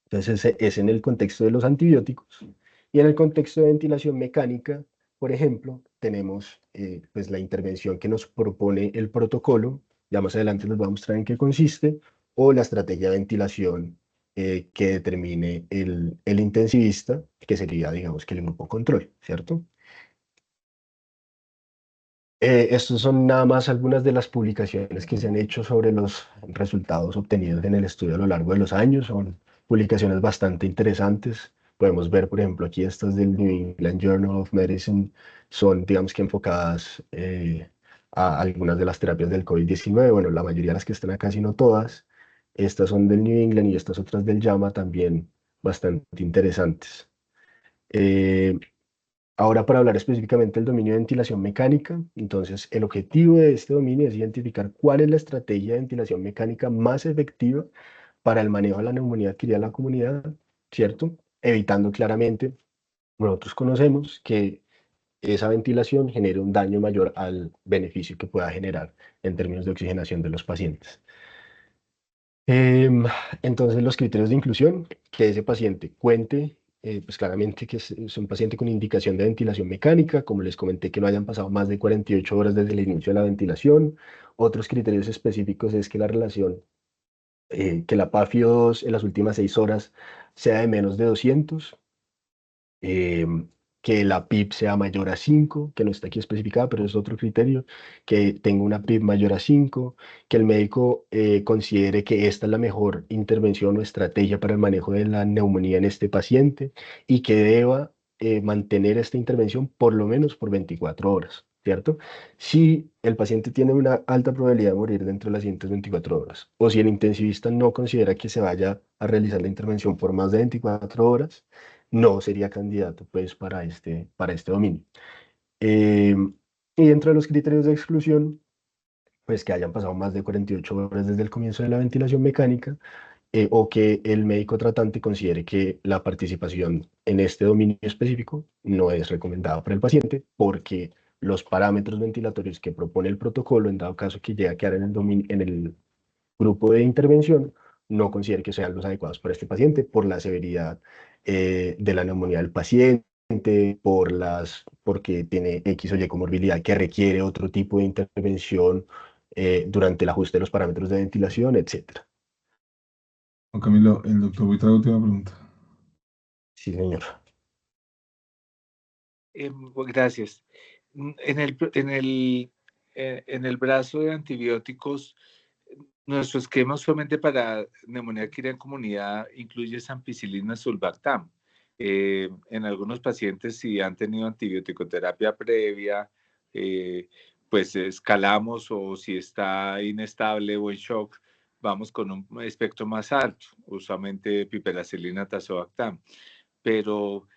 Speaker 8: Entonces, ese es en el contexto de los antibióticos. Y en el contexto de ventilación mecánica, por ejemplo, tenemos pues la intervención que nos propone el protocolo, ya más adelante les voy a mostrar en qué consiste, o la estrategia de ventilación que determine el intensivista, que sería, digamos, que el grupo control, ¿cierto? Estos son nada más algunas de las publicaciones que se han hecho sobre los resultados obtenidos en el estudio a lo largo de los años. Son publicaciones bastante interesantes. Podemos ver, por ejemplo, aquí estas del New England Journal of Medicine, son, digamos que enfocadas a algunas de las terapias del COVID-19. Bueno, la mayoría de las que están acá, si no todas. Estas son del New England y estas otras del JAMA también bastante interesantes. Ahora, para hablar específicamente del dominio de ventilación mecánica, entonces el objetivo de este dominio es identificar cuál es la estrategia de ventilación mecánica más efectiva para el manejo de la neumonía adquirida en la comunidad, ¿cierto? Evitando claramente, nosotros conocemos que esa ventilación genera un daño mayor al beneficio que pueda generar en términos de oxigenación de los pacientes. Entonces, los criterios de inclusión, que ese paciente cuente, pues claramente que es un paciente con indicación de ventilación mecánica, como les comenté, que no hayan pasado más de 48 horas desde el inicio de la ventilación. Otros criterios específicos es que la relación, que la PaFi-O2 en las últimas 6 horas sea de menos de 200, que la PIB sea mayor a 5, que no está aquí especificada, pero es otro criterio, que tenga una PIB mayor a 5, que el médico considere que esta es la mejor intervención o estrategia para el manejo de la neumonía en este paciente y que deba mantener esta intervención por lo menos por 24 horas, ¿cierto? Si el paciente tiene una alta probabilidad de morir dentro de las siguientes 24 horas, o si el intensivista no considera que se vaya a realizar la intervención por más de 24 horas, no sería candidato pues para este dominio. Y dentro de los criterios de exclusión, pues que hayan pasado más de 48 horas desde el comienzo de la ventilación mecánica, o que el médico tratante considere que la participación en este dominio específico no es recomendada para el paciente porque los parámetros ventilatorios que propone el protocolo, en dado caso que llegue a quedar en el grupo de intervención, no considere que sean los adecuados para este paciente por la severidad de la neumonía del paciente, porque tiene X o Y comorbilidad que requiere otro tipo de intervención durante el ajuste de los parámetros de ventilación, etc.
Speaker 3: Juan Camilo, el doctor Buitrago tiene una pregunta.
Speaker 8: Sí, señor.
Speaker 2: Gracias. En el brazo de antibióticos, nuestro esquema usualmente para neumonía adquirida en comunidad incluye ampicilina sulbactam. En algunos pacientes, si han tenido antibiótico-terapia previa, pues escalamos, o si está inestable o en shock, vamos con un espectro más alto, usualmente piperacilina tazobactam. Pero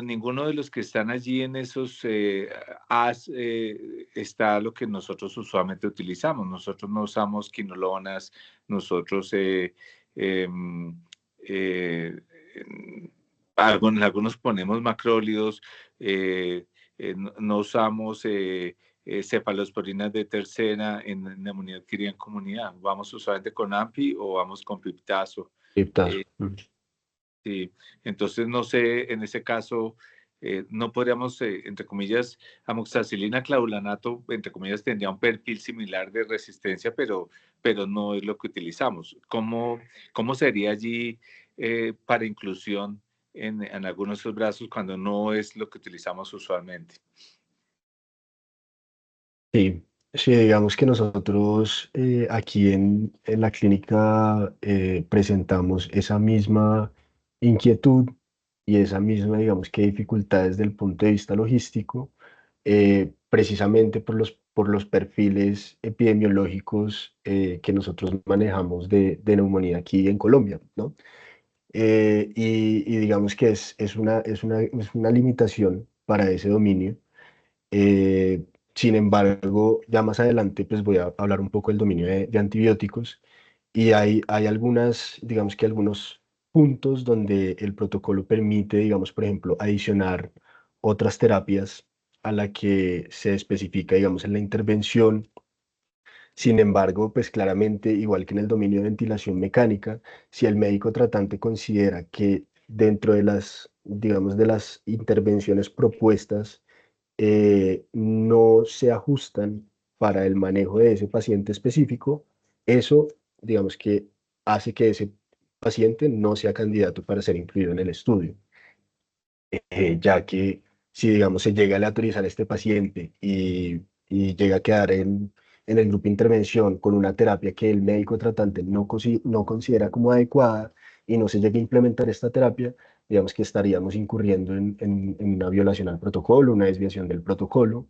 Speaker 2: ninguno de los que están allí en esos está lo que nosotros usualmente utilizamos. Nosotros no usamos quinolonas, nosotros algunos ponemos macrólidos, no usamos cefalosporinas de tercera en neumonía adquirida en comunidad. Vamos usualmente con AMPI o vamos con piptazo. Sí, entonces no sé, en ese caso no podríamos, entre comillas, amoxicilina clavulanato, entre comillas, tendría un perfil similar de resistencia, pero no es lo que utilizamos. ¿Cómo sería allí para inclusión en algunos de esos brazos cuando no es lo que utilizamos usualmente?
Speaker 8: Sí, sí, digamos que nosotros aquí en la clínica presentamos esa misma inquietud y esa misma, digamos que dificultad desde el punto de vista logístico, precisamente por los perfiles epidemiológicos que nosotros manejamos de neumonía aquí en Colombia, ¿no? Y digamos que es una limitación para ese dominio. Sin embargo, ya más adelante pues voy a hablar un poco del dominio de antibióticos y hay algunas, digamos que algunos puntos donde el protocolo permite, digamos, por ejemplo, adicionar otras terapias a la que se especifica, digamos, en la intervención. Sin embargo, pues claramente, igual que en el dominio de ventilación mecánica, si el médico tratante considera que dentro de las, digamos, de las intervenciones propuestas, no se ajustan para el manejo de ese paciente específico, eso, digamos que hace que ese paciente no sea candidato para ser incluido en el estudio. Ya que si, digamos, se llega a aleatorizar a este paciente y y llega a quedar en el grupo de intervención con una terapia que el médico tratante no considera como adecuada y no se llega a implementar esta terapia, digamos que estaríamos incurriendo en una violación al protocolo, una desviación del protocolo,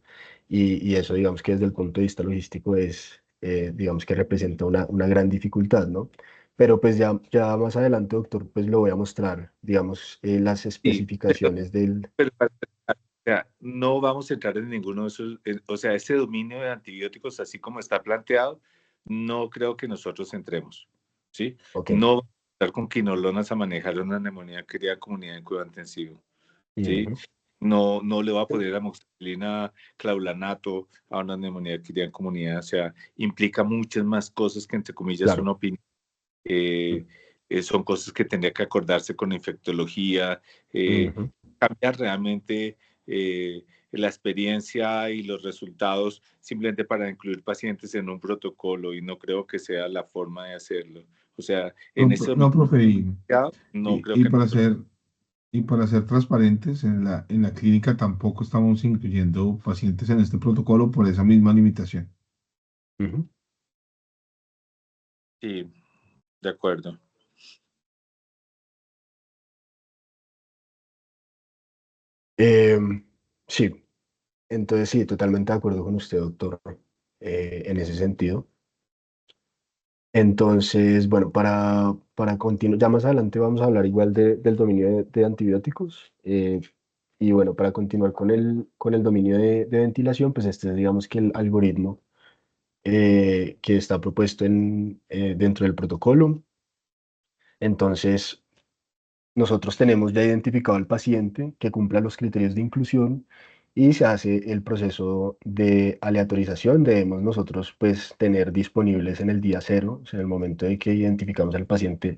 Speaker 8: y eso digamos que desde el punto de vista logístico es, digamos que representa una gran dificultad, ¿no? Pero pues ya más adelante, doctor, pues lo voy a mostrar, digamos, las
Speaker 2: Sí,
Speaker 8: especificaciones del...
Speaker 2: pero o sea, no vamos a entrar en ninguno de esos, o sea, ese dominio de antibióticos, así como está planteado, no creo que nosotros entremos, ¿sí?
Speaker 8: Ok.
Speaker 2: No vamos a entrar con quinolonas a manejar una neumonía que crea comunidad en cuidado intensivo, ¿sí?
Speaker 8: Ujú.
Speaker 2: No le va a poner amoxicilina, claulanato a una neumonía que crea en comunidad, o sea, implica muchas más cosas que entre comillas son
Speaker 8: Claro.
Speaker 2: opinión. Son cosas que tendría que acordarse con infectología,
Speaker 8: Ujú.
Speaker 2: cambiar realmente la experiencia y los resultados simplemente para incluir pacientes en un protocolo y no creo que sea la forma de hacerlo. O sea, en ese
Speaker 3: No,
Speaker 2: momento
Speaker 3: profe,
Speaker 2: no creo
Speaker 3: y
Speaker 2: que nosotros...
Speaker 3: para ser transparentes, en la clínica tampoco estamos incluyendo pacientes en este protocolo por esa misma limitación.
Speaker 8: Ujú.
Speaker 2: Sí, de acuerdo.
Speaker 8: Sí, entonces sí, totalmente de acuerdo con usted, doctor, en ese sentido. Entonces, bueno, para continuar, ya más adelante vamos a hablar igual del dominio de antibióticos. Y bueno, para continuar con el dominio de ventilación, pues este es, digamos que el algoritmo que está propuesto dentro del protocolo. Entonces, nosotros tenemos ya identificado al paciente que cumpla los criterios de inclusión y se hace el proceso de aleatorización. Debemos nosotros pues tener disponibles en el día cero, o sea, en el momento de que identificamos al paciente,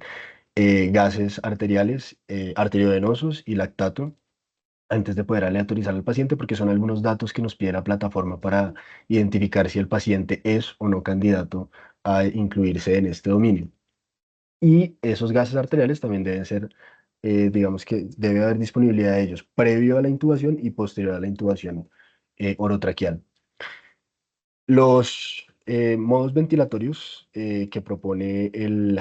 Speaker 8: gases arteriales, arteriovenosos y lactato antes de poder aleatorizar al paciente, porque son algunos datos que nos pide la plataforma para identificar si el paciente es o no candidato a incluirse en este dominio. Y esos gases arteriales también deben ser, digamos que debe haber disponibilidad de ellos previo a la intubación y posterior a la intubación orotraqueal. Los modos ventilatorios que propone el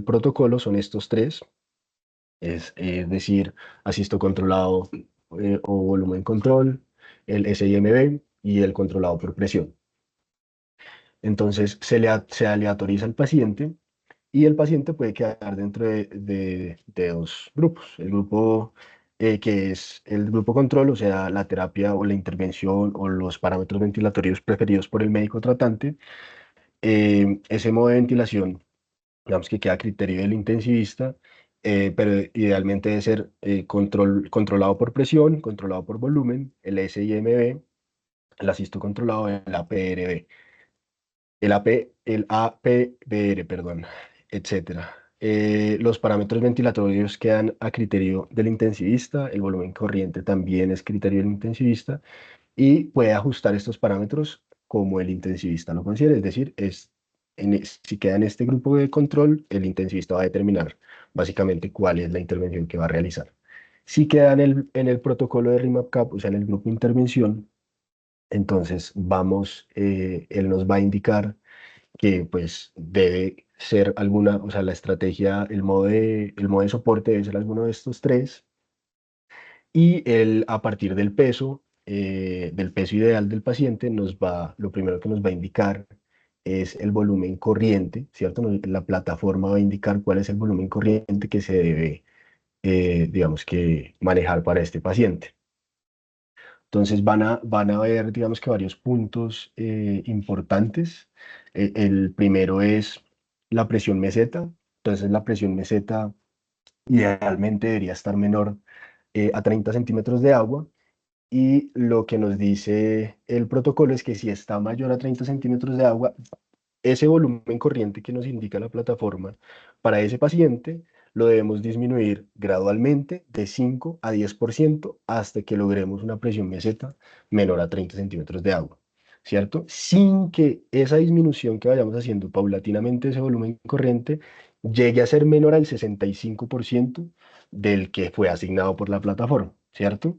Speaker 8: protocolo son estos tres, es decir, asisto controlado o volumen control, el SIMB y el controlado por presión. Entonces se aleatoriza al paciente y el paciente puede quedar dentro de dos grupos. El grupo que es el grupo control, o sea, la terapia o la intervención o los parámetros ventilatorios preferidos por el médico tratante. Ese modo de ventilación, digamos que queda a criterio del intensivista, pero idealmente debe ser controlado por presión, controlado por volumen, el SIMB, el asisto controlado, el APRB. El APBR, perdón, etcétera. Los parámetros ventilatorios quedan a criterio del intensivista, el volumen corriente también es criterio del intensivista y puede ajustar estos parámetros como el intensivista lo considere, es decir, si queda en este grupo de control, el intensivista va a determinar básicamente cuál es la intervención que va a realizar. Si queda en el protocolo de RIMAP-CAP, o sea, en el grupo de intervención, entonces él nos va a indicar que pues debe ser alguna, o sea, la estrategia, el modo de soporte debe ser alguno de estos tres, y él a partir del peso ideal del paciente, lo primero que nos va a indicar es el volumen corriente, ¿cierto? La plataforma va a indicar cuál es el volumen corriente que se debe, digamos que, manejar para este paciente. Entonces van a ver, digamos que varios puntos importantes. El primero es la presión meseta. Entonces la presión meseta idealmente debería estar menor a 30 centímetros de agua. Y lo que nos dice el protocolo es que si está mayor a 30 centímetros de agua, ese volumen corriente que nos indica la plataforma para ese paciente lo debemos disminuir gradualmente de 5 a 10% hasta que logremos una presión meseta menor a 30 centímetros de agua, ¿cierto? Sin que esa disminución que vayamos haciendo paulatinamente ese volumen corriente llegue a ser menor al 65% del que fue asignado por la plataforma, ¿cierto?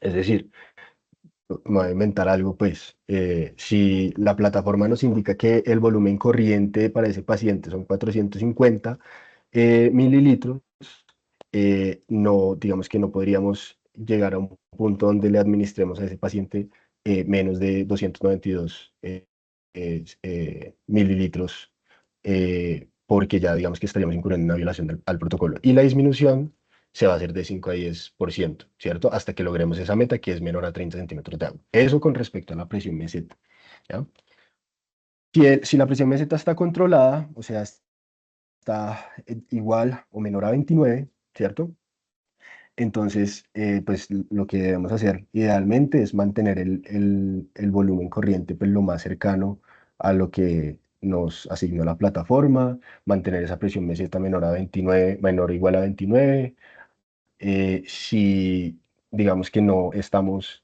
Speaker 8: Es decir, me voy a inventar algo, pues, si la plataforma nos indica que el volumen corriente para ese paciente son 450 mililitros, no, digamos que no podríamos llegar a un punto donde le administremos a ese paciente menos de 292 mililitros, porque ya digamos que estaríamos incurriendo en una violación al protocolo. Y la disminución se va a hacer de 5 a 10%, ¿cierto? Hasta que logremos esa meta que es menor a 30 centímetros de agua. Eso con respecto a la presión meseta, ¿ya? Si la presión meseta está controlada, o sea, está igual o menor a 29, ¿cierto? Entonces, pues lo que debemos hacer idealmente es mantener el volumen corriente pues, lo más cercano a lo que nos asignó la plataforma, mantener esa presión meseta menor a 29, menor o igual a 29. Si digamos que no estamos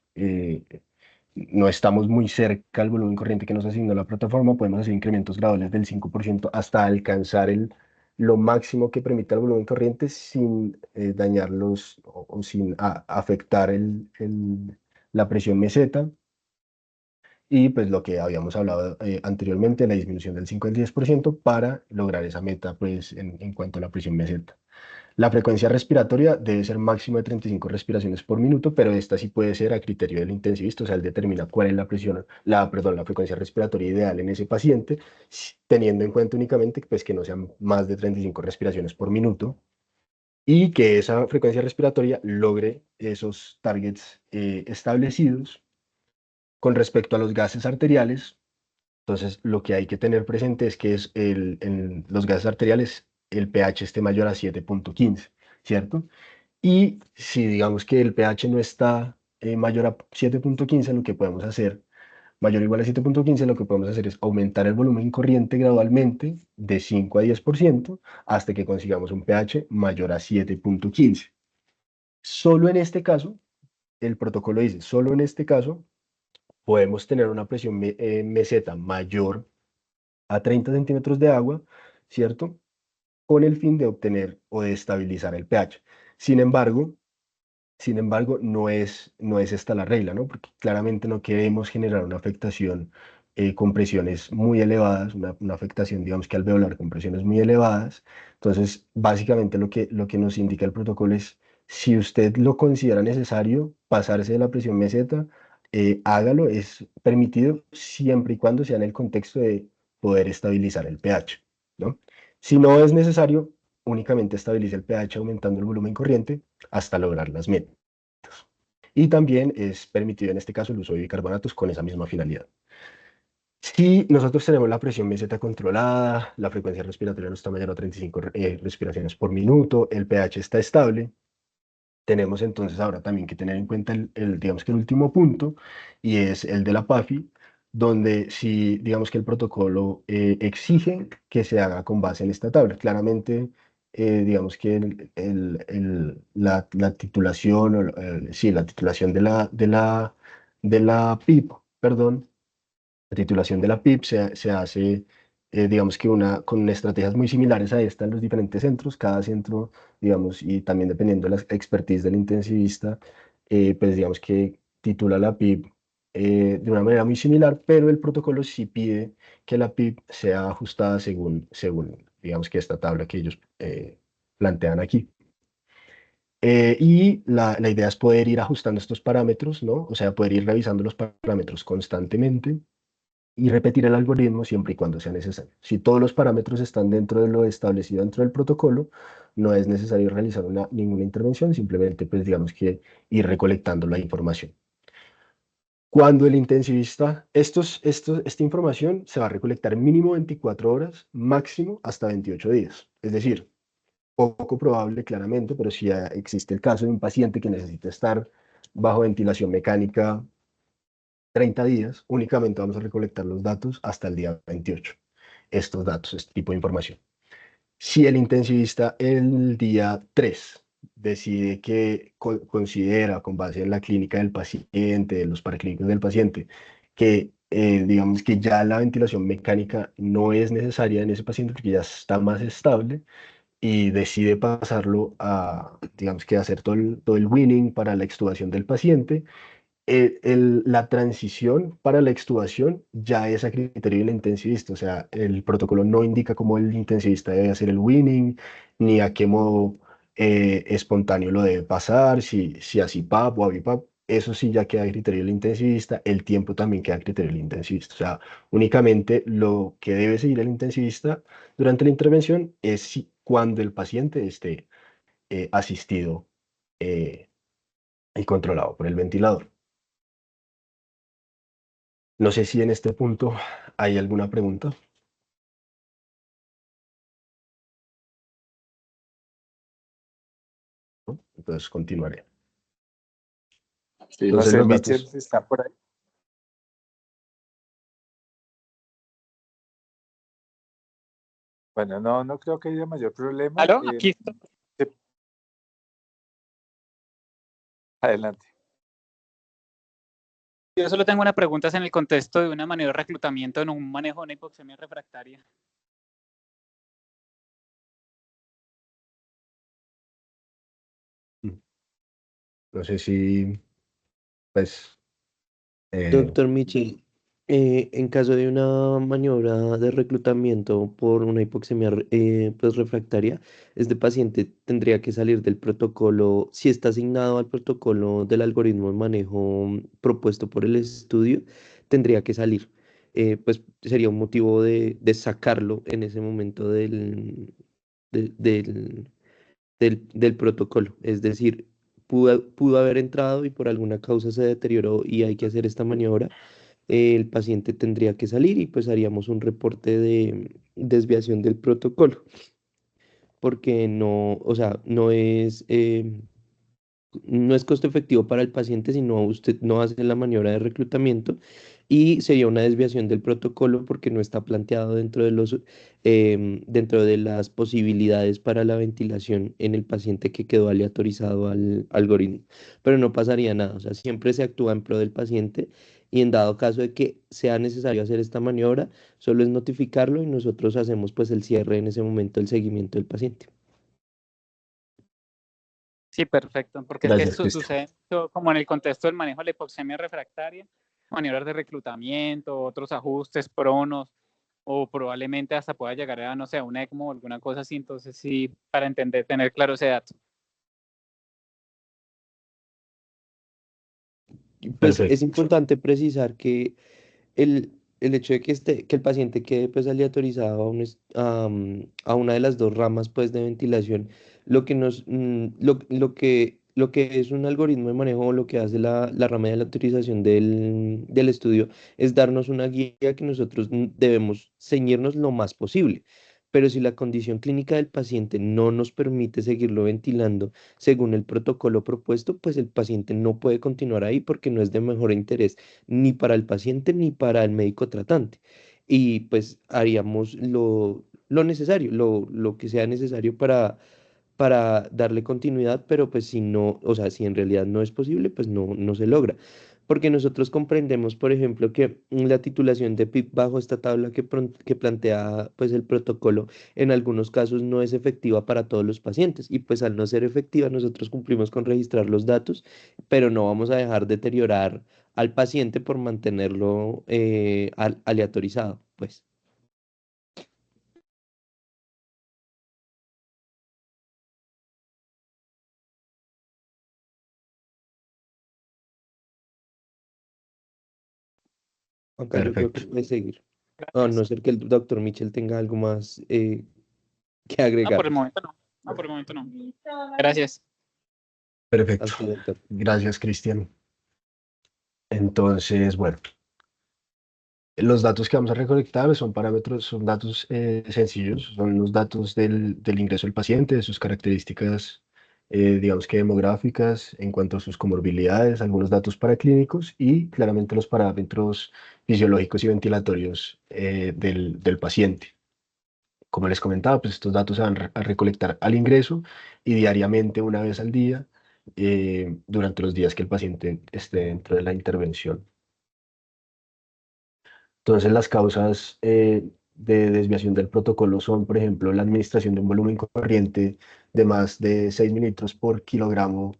Speaker 8: muy cerca al volumen corriente que nos asignó la plataforma, podemos hacer incrementos graduales del 5% hasta alcanzar lo máximo que permita el volumen corriente sin dañarlos o sin afectar la presión meseta. Y pues lo que habíamos hablado anteriormente, la disminución del 5 al 10% para lograr esa meta pues, en cuanto a la presión meseta. La frecuencia respiratoria debe ser máximo de 35 respiraciones por minuto, pero esta sí puede ser a criterio del intensivista, o sea, él determina cuál es la frecuencia respiratoria ideal en ese paciente, teniendo en cuenta únicamente pues, que no sean más de 35 respiraciones por minuto y que esa frecuencia respiratoria logre esos targets establecidos. Con respecto a los gases arteriales, entonces lo que hay que tener presente es que en los gases arteriales el pH esté mayor a 7.15, ¿cierto? Y si digamos que el pH no está mayor a 7.15, lo que podemos hacer, mayor o igual a 7.15, lo que podemos hacer es aumentar el volumen corriente gradualmente de 5 a 10% hasta que consigamos un pH mayor a 7.15. Solo en este caso, el protocolo dice, solo en este caso podemos tener una presión meseta mayor a 30 centímetros de agua, ¿cierto? Con el fin de obtener o de estabilizar el pH. Sin embargo, no es esta la regla, ¿no? Porque claramente no queremos generar una afectación con presiones muy elevadas, una afectación, digamos que alveolar con presiones muy elevadas. Entonces, básicamente lo que nos indica el protocolo es, si usted lo considera necesario pasarse de la presión meseta, hágalo, es permitido siempre y cuando sea en el contexto de poder estabilizar el pH, ¿no? Si no es necesario, únicamente estabilice el pH aumentando el volumen corriente hasta lograr las metas. Y también es permitido en este caso el uso de bicarbonatos con esa misma finalidad. Si nosotros tenemos la presión meseta controlada, la frecuencia respiratoria no está mayor a 35 respiraciones por minuto, el pH está estable, tenemos entonces ahora también que tener en cuenta digamos que el último punto, y es el de la PAFI, donde si digamos que el protocolo exige que se haga con base en esta tabla. Claramente, digamos que la titulación, sí, la titulación de la PIP, perdón, la titulación de la PIP se hace, digamos que con estrategias muy similares a esta en los diferentes centros. Cada centro, digamos, y también dependiendo de la expertise del intensivista, pues digamos que titula la PIP de una manera muy similar, pero el protocolo sí pide que la PIP sea ajustada según digamos que esta tabla que ellos plantean aquí. Y la idea es poder ir ajustando estos parámetros, ¿no? O sea, poder ir revisando los parámetros constantemente y repetir el algoritmo siempre y cuando sea necesario. Si todos los parámetros están dentro de lo establecido dentro del protocolo, no es necesario realizar ninguna intervención, simplemente pues digamos que ir recolectando la información. Cuando el intensivista, esta información se va a recolectar mínimo 24 horas, máximo hasta 28 días. Es decir, poco probable claramente, pero si existe el caso de un paciente que necesita estar bajo ventilación mecánica 30 días, únicamente vamos a recolectar los datos hasta el día 28. Estos datos, este tipo de información. Si el intensivista el día 3 decide que considera, con base en la clínica del paciente, los paraclínicos del paciente, que digamos que ya la ventilación mecánica no es necesaria en ese paciente porque ya está más estable y decide pasarlo a, digamos que hacer todo el weaning para la extubación del paciente, la transición para la extubación ya es a criterio del intensivista, o sea, el protocolo no indica cómo el intensivista debe hacer el weaning, ni a qué modo espontáneo lo debe pasar, si a CPAP o a BiPAP, eso sí ya queda a criterio del intensivista, el tiempo también queda a criterio del intensivista, o sea, únicamente lo que debe seguir el intensivista durante la intervención es cuando el paciente esté asistido y controlado por el ventilador. No sé si en este punto hay alguna pregunta. ¿No? Entonces continuaré.
Speaker 2: Sí, no
Speaker 8: Entonces
Speaker 2: sé,
Speaker 8: los
Speaker 2: Michelle,
Speaker 8: datos.
Speaker 2: si está por ahí. Bueno, no creo que haya mayor problema.
Speaker 11: ¿Aló? Aquí estoy.
Speaker 2: Sí, adelante.
Speaker 11: Yo solo tengo una pregunta en el contexto de una maniobra de reclutamiento en un manejo de una hipoxemia refractaria.
Speaker 8: No sé si, pues,
Speaker 5: Doctor Michel, en caso de una maniobra de reclutamiento por una hipoxemia pues refractaria, este paciente tendría que salir del protocolo, si está asignado al protocolo del algoritmo de manejo propuesto por el estudio, tendría que salir. Pues sería un motivo de sacarlo en ese momento del, del, del protocolo. Es decir, pudo haber entrado y por alguna causa se deterioró y hay que hacer esta maniobra, el paciente tendría que salir y pues haríamos un reporte de desviación del protocolo, porque no, o sea, no es costo efectivo para el paciente si no usted no hace la maniobra de reclutamiento y sería una desviación del protocolo porque no está planteado dentro de las posibilidades para la ventilación en el paciente que quedó aleatorizado al algoritmo. Pero no pasaría nada, o sea, siempre se actúa en pro del paciente y en dado caso de que sea necesario hacer esta maniobra, solo es notificarlo y nosotros hacemos pues el cierre en ese momento, el seguimiento del paciente.
Speaker 11: Sí, perfecto, porque es que
Speaker 8: gracias,
Speaker 11: esto
Speaker 8: Cristian.
Speaker 11: sucede como en el contexto del manejo de la hipoxemia refractaria, maniobras de reclutamiento, otros ajustes, pronos, o probablemente hasta pueda llegar a, no sé, a un ECMO o alguna cosa así, entonces sí, para entender, tener claro ese dato.
Speaker 5: Pues es
Speaker 8: Perfecto.
Speaker 5: importante precisar que el hecho de que el paciente quede pues aleatorizado a una de las dos ramas pues de ventilación, lo que es un algoritmo de manejo, lo que hace la rama de aleatorización del estudio es darnos una guía que nosotros debemos ceñirnos lo más posible. Pero si la condición clínica del paciente no nos permite seguirlo ventilando según el protocolo propuesto, pues el paciente no puede continuar ahí porque no es de mejor interés ni para el paciente ni para el médico tratante. Y pues haríamos lo necesario, lo que sea necesario para darle continuidad, pero pues si no, o sea, si en realidad no es posible, pues no se logra. Porque nosotros comprendemos, por ejemplo, que la titulación de PIP bajo esta tabla que plantea pues el protocolo en algunos casos no es efectiva para todos los pacientes y pues al no ser efectiva nosotros cumplimos con registrar los datos, pero no vamos a dejar deteriorar al paciente por mantenerlo aleatorizado, pues. Acá yo creo que
Speaker 8: Perfecto.
Speaker 5: puede seguir. A no
Speaker 11: Gracias.
Speaker 5: ser que el doctor Mitchell tenga algo más que
Speaker 11: No,
Speaker 5: agregar.
Speaker 11: por el momento no. No, por el momento no. Gracias.
Speaker 8: Perfecto.
Speaker 5: Hasta doctor.
Speaker 8: Gracias, Cristian. Entonces, bueno, los datos que vamos a recolectar son parámetros, son datos sencillos, son los datos del ingreso del paciente, de sus características, digamos que demográficas, en cuanto a sus comorbilidades, algunos datos paraclínicos y claramente los parámetros fisiológicos y ventilatorios del paciente. Como les comentaba, pues estos datos se van a recolectar al ingreso y diariamente, una vez al día, durante los días que el paciente esté dentro de la intervención. Entonces, las causas de desviación del protocolo son, por ejemplo, la administración de un volumen corriente de más de 6 mililitros por kilogramo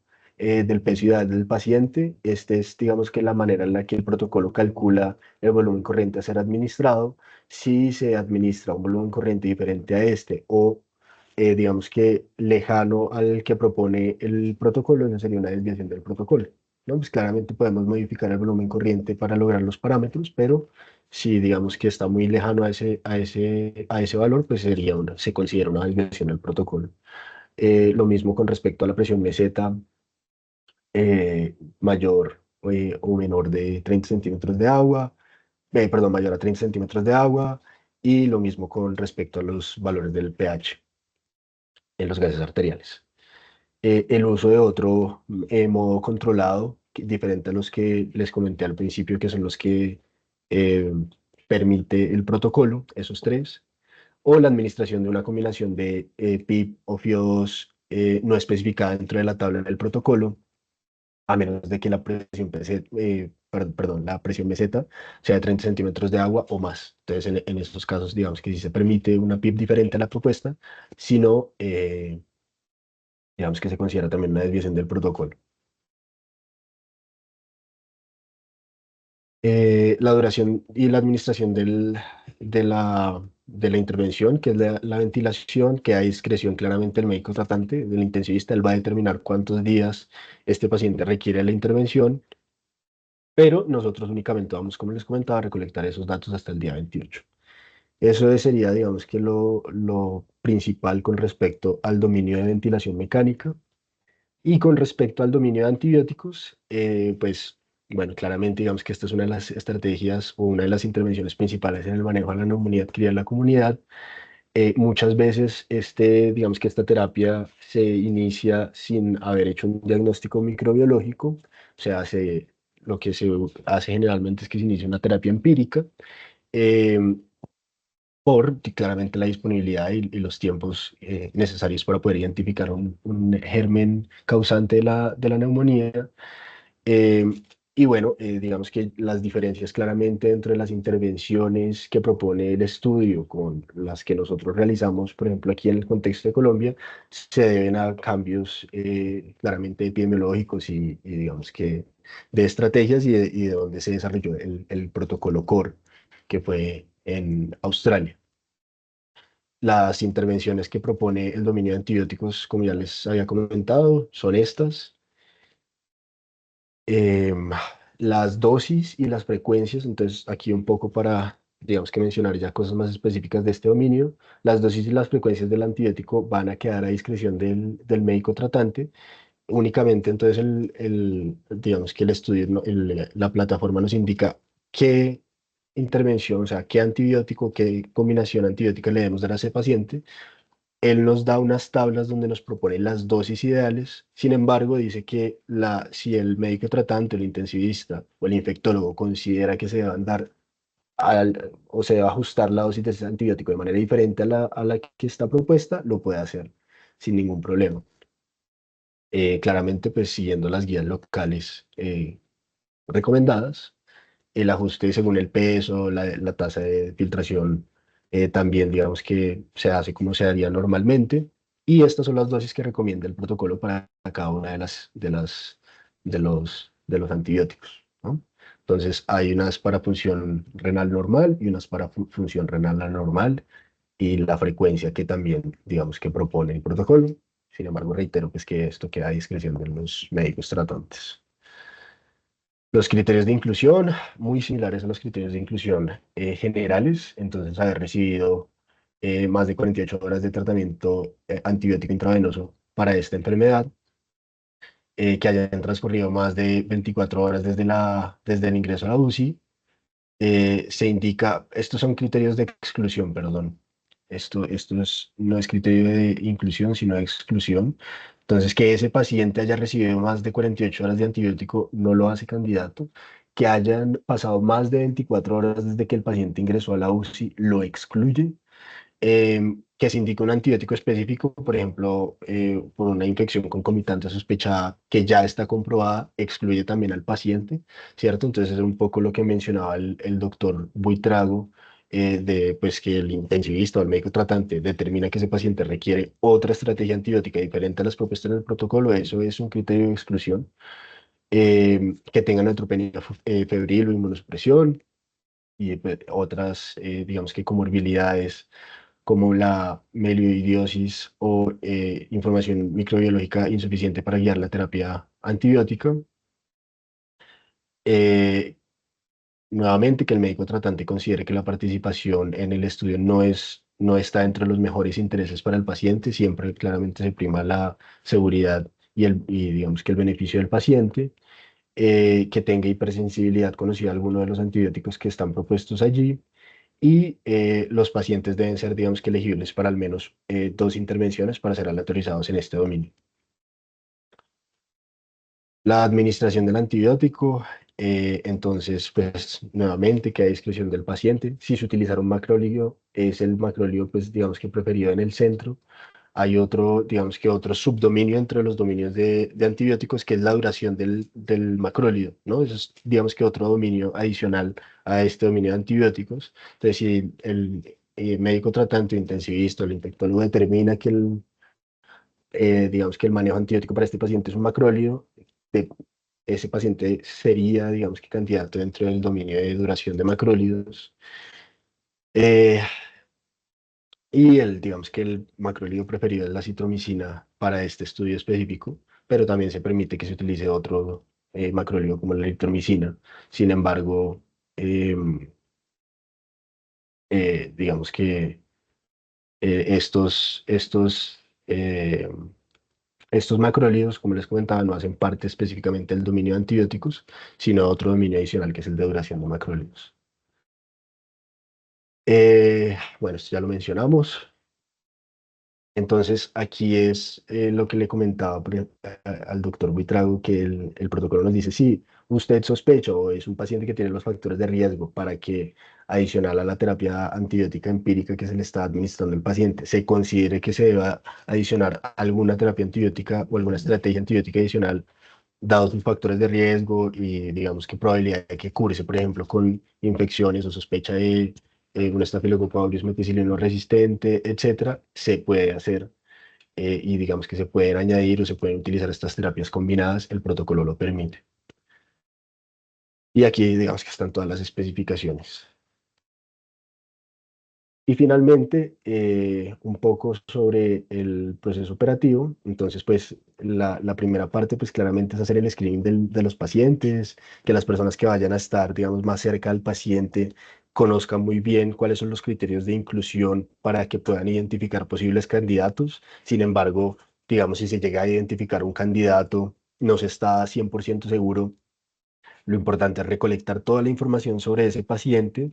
Speaker 8: del peso y edad del paciente. Este es, digamos que la manera en la que el protocolo calcula el volumen corriente a ser administrado. Si se administra un volumen corriente diferente a este o digamos que lejano al que propone el protocolo, eso sería una desviación del protocolo, ¿no? Pues claramente podemos modificar el volumen corriente para lograr los parámetros, pero si digamos que está muy lejano a ese valor, pues se considera una desviación del protocolo. Lo mismo con respecto a la presión meseta mayor o menor de 30 centímetros de agua, perdón, mayor a 30 centímetros de agua, y lo mismo con respecto a los valores del pH en los gases arteriales. El uso de otro modo controlado, diferente a los que les comenté al principio, que son los que eh, permite el protocolo, esos tres, o la administración de una combinación de PIB o FIO2 no especificada dentro de la tabla del protocolo, a menos de que la presión, la presión meseta sea de 30 centímetros de agua o más. Entonces, en estos casos, digamos que sí se permite una PIB diferente a la propuesta, sino digamos que se considera también una desviación del protocolo. La duración y la administración de la intervención, que es la ventilación, que hay discreción claramente del médico tratante, del intensivista. Él va a determinar cuántos días este paciente requiere la intervención, pero nosotros únicamente vamos, como les comentaba, a recolectar esos datos hasta el día 28. Eso sería, digamos que lo principal con respecto al dominio de ventilación mecánica. Y con respecto al dominio de antibióticos, pues bueno, claramente digamos que esta es una de las estrategias o una de las intervenciones principales en el manejo de la neumonía adquirida en la comunidad. Muchas veces digamos que esta terapia se inicia sin haber hecho un diagnóstico microbiológico, o sea, lo que se hace generalmente es que se inicia una terapia empírica. Por claramente la disponibilidad y los tiempos necesarios para poder identificar un germen causante de la neumonía. Eh, y bueno, digamos que las diferencias claramente entre las intervenciones que propone el estudio con las que nosotros realizamos, por ejemplo, aquí en el contexto de Colombia, se deben a cambios claramente epidemiológicos y digamos que de estrategias y de donde se desarrolló el protocolo CORE, que fue en Australia. Las intervenciones que propone el dominio de antibióticos, como ya les había comentado, son estas. Em, las dosis y las frecuencias, entonces aquí un poco para, digamos que mencionar ya cosas más específicas de este dominio. Las dosis y las frecuencias del antibiótico van a quedar a discreción del médico tratante. Únicamente entonces digamos que el estudio, la plataforma nos indica qué intervención, o sea, qué antibiótico, qué combinación antibiótica le debemos dar a ese paciente. Él nos da unas tablas donde nos propone las dosis ideales. Sin embargo, dice que si el médico tratante, el intensivista o el infectólogo considera que se deban dar o se debe ajustar la dosis de ese antibiótico de manera diferente a la que está propuesta, lo puede hacer sin ningún problema. Claramente, pues siguiendo las guías locales recomendadas, el ajuste según el peso, la tasa de filtración, también digamos que se hace como se haría normalmente. Y estas son las dosis que recomienda el protocolo para cada una de los antibióticos, ¿no? Entonces hay unas para función renal normal y unas para función renal anormal, y la frecuencia que también digamos que propone el protocolo. Sin embargo, reitero pues que esto queda a discreción de los médicos tratantes. Los criterios de inclusión, muy similares a los criterios de inclusión generales, entonces haber recibido más de 48 horas de tratamiento antibiótico intravenoso para esta enfermedad, que hayan transcurrido más de 24 horas desde el ingreso a la UCI. Se indica, estos son criterios de exclusión, perdón. Esto no es criterio de inclusión, sino de exclusión. Entonces, que ese paciente haya recibido más de 48 horas de antibiótico no lo hace candidato. Que hayan pasado más de 24 horas desde que el paciente ingresó a la UCI lo excluye. Que se indique un antibiótico específico, por ejemplo, por una infección concomitante sospechada que ya está comprobada, excluye también al paciente, ¿cierto? Entonces es un poco lo que mencionaba el doctor Buitrago de pues, que el intensivista o el médico tratante determina que ese paciente requiere otra estrategia antibiótica diferente a las propuestas en el protocolo, eso es un criterio de exclusión. Que tengan neutropenia febril o inmunosupresión y pues, otras, digamos que comorbilidades como la melioidiosis o información microbiológica insuficiente para guiar la terapia antibiótica. Nuevamente, que el médico tratante considere que la participación en el estudio no está entre los mejores intereses para el paciente, siempre claramente se prima la seguridad y digamos que el beneficio del paciente, que tenga hipersensibilidad conocida a alguno de los antibióticos que están propuestos allí, y los pacientes deben ser, digamos que elegibles para al menos 2 intervenciones para ser aleatorizados en este dominio. La administración del antibiótico, entonces, pues nuevamente queda a discreción del paciente. Si se utilizara un macrólide, es el macrólide, pues digamos que preferido en el centro. Hay otro, digamos que otro subdominio entre los dominios de antibióticos, que es la duración del macrólido, ¿no? Eso es, digamos que otro dominio adicional a este dominio de antibióticos. Entonces, si el médico tratante o intensivista o el infectólogo determina que digamos que el manejo antibiótico para este paciente es un macrólido, ese paciente sería, digamos que candidato dentro del dominio de duración de macrólidos. Y digamos que el macrolídeo preferido es la citromicina para este estudio específico, pero también se permite que se utilice otro macrolídeo como la eritromicina. Sin embargo, digamos que estos macrolídeos, como les comentaba, no hacen parte específicamente del dominio de antibióticos, sino otro dominio adicional que es el de duración de macrolídeos. Bueno, esto ya lo mencionamos. Entonces, aquí es lo que le comentaba al doctor Buitrago, que el protocolo nos dice, si usted sospecha o es un paciente que tiene los factores de riesgo para que, adicional a la terapia antibiótica empírica que se le está administrando al paciente, se considere que se deba adicionar alguna terapia antibiótica o alguna estrategia antibiótica adicional, dados sus factores de riesgo y, digamos, que probabilidad de que curse, por ejemplo, con infecciones o sospecha de un estafilococo aureus meticilino resistente, etcétera, se puede hacer y digamos que se pueden añadir o se pueden utilizar estas terapias combinadas, el protocolo lo permite. Y aquí digamos que están todas las especificaciones. Y finalmente, un poco sobre el proceso operativo. Entonces, pues la primera parte, pues claramente es hacer el screening de los pacientes, que las personas que vayan a estar, digamos, más cerca al paciente conozcan muy bien cuáles son los criterios de inclusión para que puedan identificar posibles candidatos. Sin embargo, digamos, si se llega a identificar un candidato, no se está 100% seguro. Lo importante es recolectar toda la información sobre ese paciente,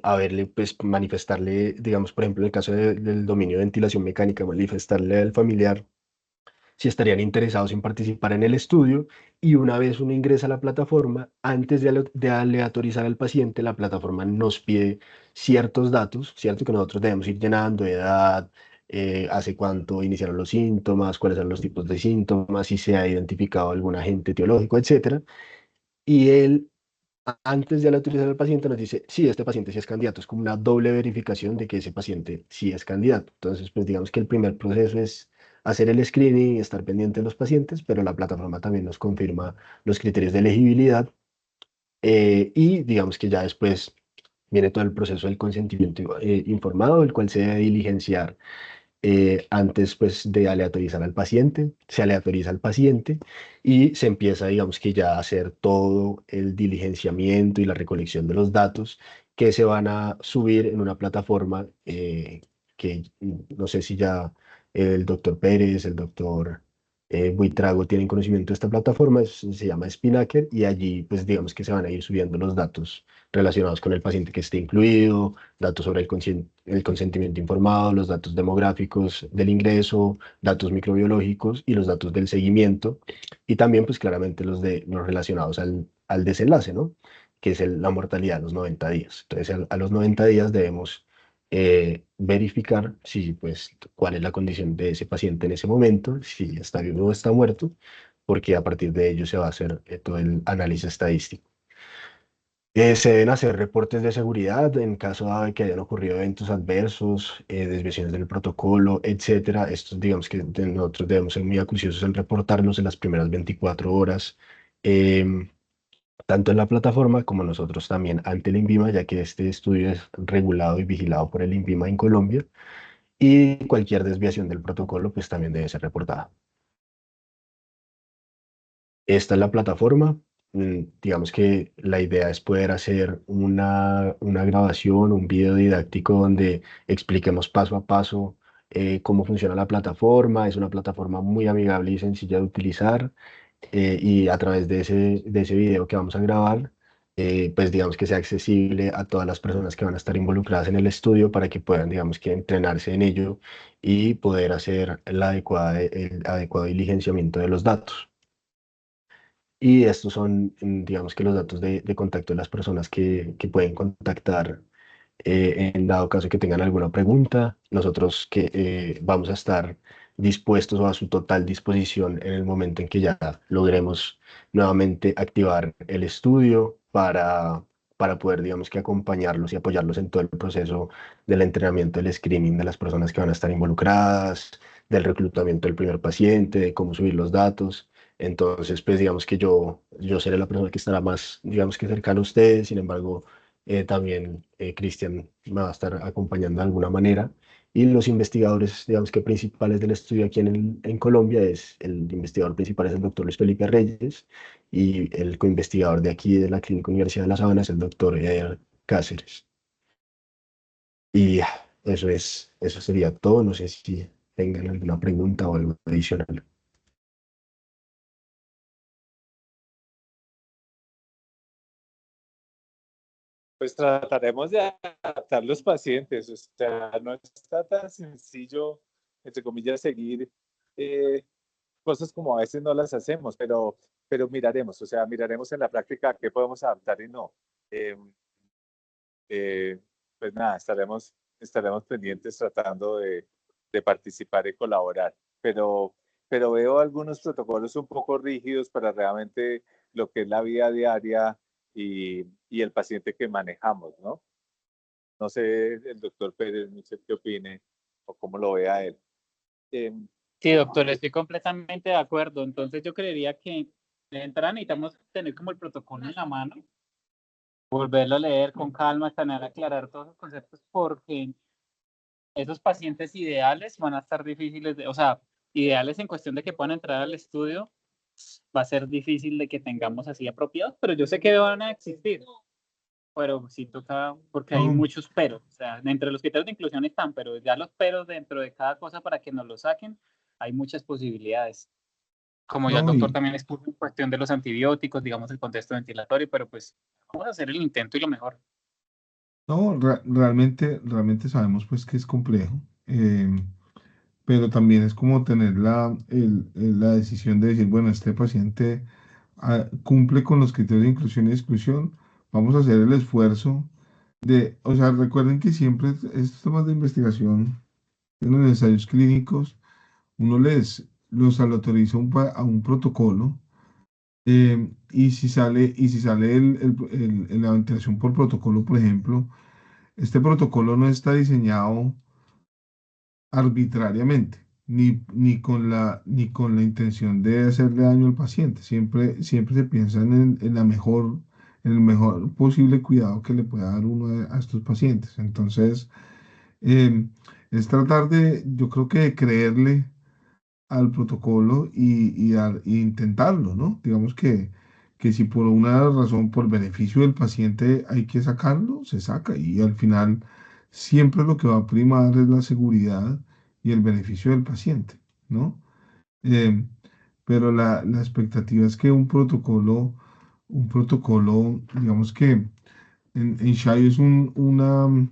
Speaker 8: a verle, pues manifestarle, digamos, por ejemplo, en el caso del dominio de ventilación mecánica, manifestarle al familiar si estarían interesados en participar en el estudio, y una vez uno ingresa a la plataforma, antes de aleatorizar al paciente, la plataforma nos pide ciertos datos, ¿cierto? Que nosotros debemos ir llenando: edad, hace cuánto iniciaron los síntomas, cuáles son los tipos de síntomas, si se ha identificado algún agente etiológico, etcétera. Y él, antes de autorizar al paciente, nos dice, sí, este paciente sí es candidato. Es como una doble verificación de que ese paciente sí es candidato. Entonces, pues digamos que el primer proceso es hacer el screening y estar pendiente de los pacientes, pero la plataforma también nos confirma los criterios de elegibilidad, y digamos que ya después viene todo el proceso del consentimiento informado, el cual se debe diligenciar antes, pues, de aleatorizar al paciente. Se aleatoriza al paciente y se empieza, digamos que ya a hacer todo el diligenciamiento y la recolección de los datos que se van a subir en una plataforma que no sé si ya el doctor Pérez, el doctor Buitrago tienen conocimiento de esta plataforma. Se llama Spinnaker, y allí, pues digamos que se van a ir subiendo los datos relacionados con el paciente que esté incluido, datos sobre el consentimiento informado, los datos demográficos del ingreso, datos microbiológicos y los datos del seguimiento, y también pues claramente los relacionados al desenlace, ¿no? Que es la mortalidad a los 90 días. Entonces a los 90 días debemos verificar si, pues, cuál es la condición de ese paciente en ese momento, si está vivo o está muerto, porque a partir de ello se va a hacer todo el análisis estadístico. Se deben hacer reportes de seguridad en caso de que hayan ocurrido eventos adversos, desviaciones del protocolo, etcétera. Estos, digamos que nosotros debemos ser muy acuciosos en reportarlos en las primeras 24 horas, em, tanto en la plataforma como nosotros también ante el INVIMA, ya que este estudio es regulado y vigilado por el INVIMA en Colombia, y cualquier desviación del protocolo pues también debe ser reportada. Esta es la plataforma. Digamos que la idea es poder hacer una grabación, un video didáctico donde expliquemos paso a paso cómo funciona la plataforma. Es una plataforma muy amigable y sencilla de utilizar. Y a través de ese video que vamos a grabar, pues digamos que sea accesible a todas las personas que van a estar involucradas en el estudio para que puedan, digamos que entrenarse en ello y poder hacer el adecuado diligenciamiento de los datos. Y estos son, digamos que los datos de contacto de las personas que pueden contactar en dado caso que tengan alguna pregunta. Nosotros que vamos a estar dispuestos o a su total disposición en el momento en que ya logremos nuevamente activar el estudio para poder, digamos que acompañarlos y apoyarlos en todo el proceso del entrenamiento, del screening de las personas que van a estar involucradas, del reclutamiento del primer paciente, de cómo subir los datos. Entonces, pues digamos que yo seré la persona que estará más, digamos que cercana a ustedes. Sin embargo, también Cristian me va a estar acompañando de alguna manera. Y los investigadores, digamos que principales del estudio aquí en Colombia el investigador principal es el doctor Luis Felipe Reyes, y el coinvestigador de aquí de la Clínica Universidad de La Sabana es el doctor Eder Cáceres. Y eso sería todo. No sé si tengan alguna pregunta o algo adicional.
Speaker 2: Pues trataremos de adaptar los pacientes, o sea, no está tan sencillo, entre comillas, seguir cosas como a veces no las hacemos, pero miraremos, o sea, miraremos en la práctica qué podemos adaptar y no. Eh, pues nada, estaremos pendientes tratando de participar y colaborar, pero veo algunos protocolos un poco rígidos para realmente lo que es la vida diaria y el paciente que manejamos, ¿no? No sé, el doctor Pérez, no sé qué opine o cómo lo vea él.
Speaker 11: Sí, doctor, estoy completamente de acuerdo. Entonces yo creería que de entrada necesitamos tener como el protocolo en la mano, volverlo a leer con calma, tener aclarar todos los conceptos, porque esos pacientes ideales van a estar difíciles o sea, ideales en cuestión de que puedan entrar al estudio, va a ser difícil de que tengamos así apropiados, pero yo sé que van a existir. Pero sí toca, porque hay muchos peros, o sea, entre los criterios de inclusión están, pero ya los peros dentro de cada cosa para que nos lo saquen, hay muchas posibilidades. Como ya el doctor también expuso en cuestión de los antibióticos, digamos el contexto ventilatorio, pero pues vamos a hacer el intento y lo mejor.
Speaker 3: No, realmente sabemos pues que es complejo, pero también es como tener la decisión de decir, bueno, este paciente cumple con los criterios de inclusión y exclusión, vamos a hacer el esfuerzo o sea, recuerden que siempre estos temas de investigación en los ensayos clínicos, uno los autoriza a un protocolo, y si sale la ventilación por protocolo, por ejemplo, este protocolo no está diseñado arbitrariamente, ni con la intención de hacerle daño al paciente. Siempre se piensa en el mejor posible cuidado que le pueda dar uno a estos pacientes. Entonces, es tratar yo creo que de creerle al protocolo y intentarlo, ¿no? Digamos que si por una razón, por beneficio del paciente hay que sacarlo, se saca, y al final siempre lo que va a primar es la seguridad y el beneficio del paciente, ¿no? Eh, pero la expectativa es que un protocolo, digamos que en Shai es un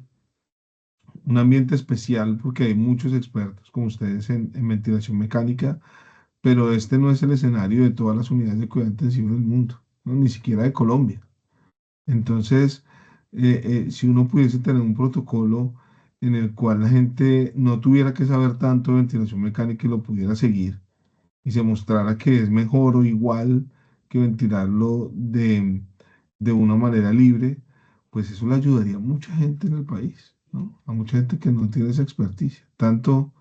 Speaker 3: ambiente especial porque hay muchos expertos como ustedes en ventilación mecánica, pero este no es el escenario de todas las unidades de cuidado intensivo del mundo, ¿no? Ni siquiera de Colombia. Entonces, si uno pudiese tener un protocolo en el cual la gente no tuviera que saber tanto de ventilación mecánica y lo pudiera seguir, y se mostrara que es mejor o igual que ventilarlo de una manera libre, pues eso le ayudaría a mucha gente en el país, ¿no? A mucha gente que no tiene esa experticia, tanto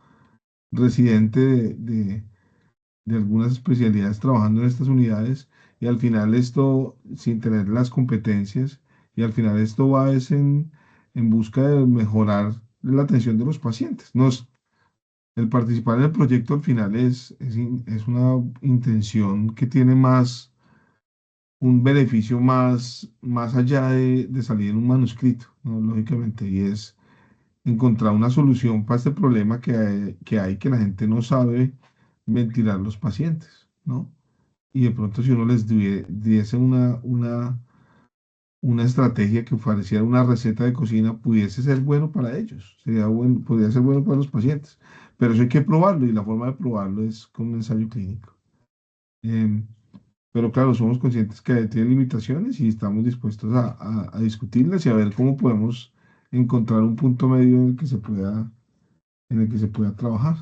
Speaker 3: residente de algunas especialidades trabajando en estas unidades y al final esto sin tener las competencias y al final esto va es en busca de mejorar la atención de los pacientes. El participar en el proyecto al final es una intención que tiene más, un beneficio más allá de salir en un manuscrito, ¿no? Lógicamente, y es encontrar una solución para este problema que la gente no sabe ventilar los pacientes, ¿no? Y de pronto si uno les diese una estrategia que pareciera una receta de cocina, pudiese ser bueno para ellos, podría ser bueno para los pacientes, pero eso hay que probarlo y la forma de probarlo es con un ensayo clínico. Em, pero claro, somos conscientes que tiene limitaciones y estamos dispuestos a discutirlas y a ver cómo podemos encontrar un punto medio en el que se pueda trabajar.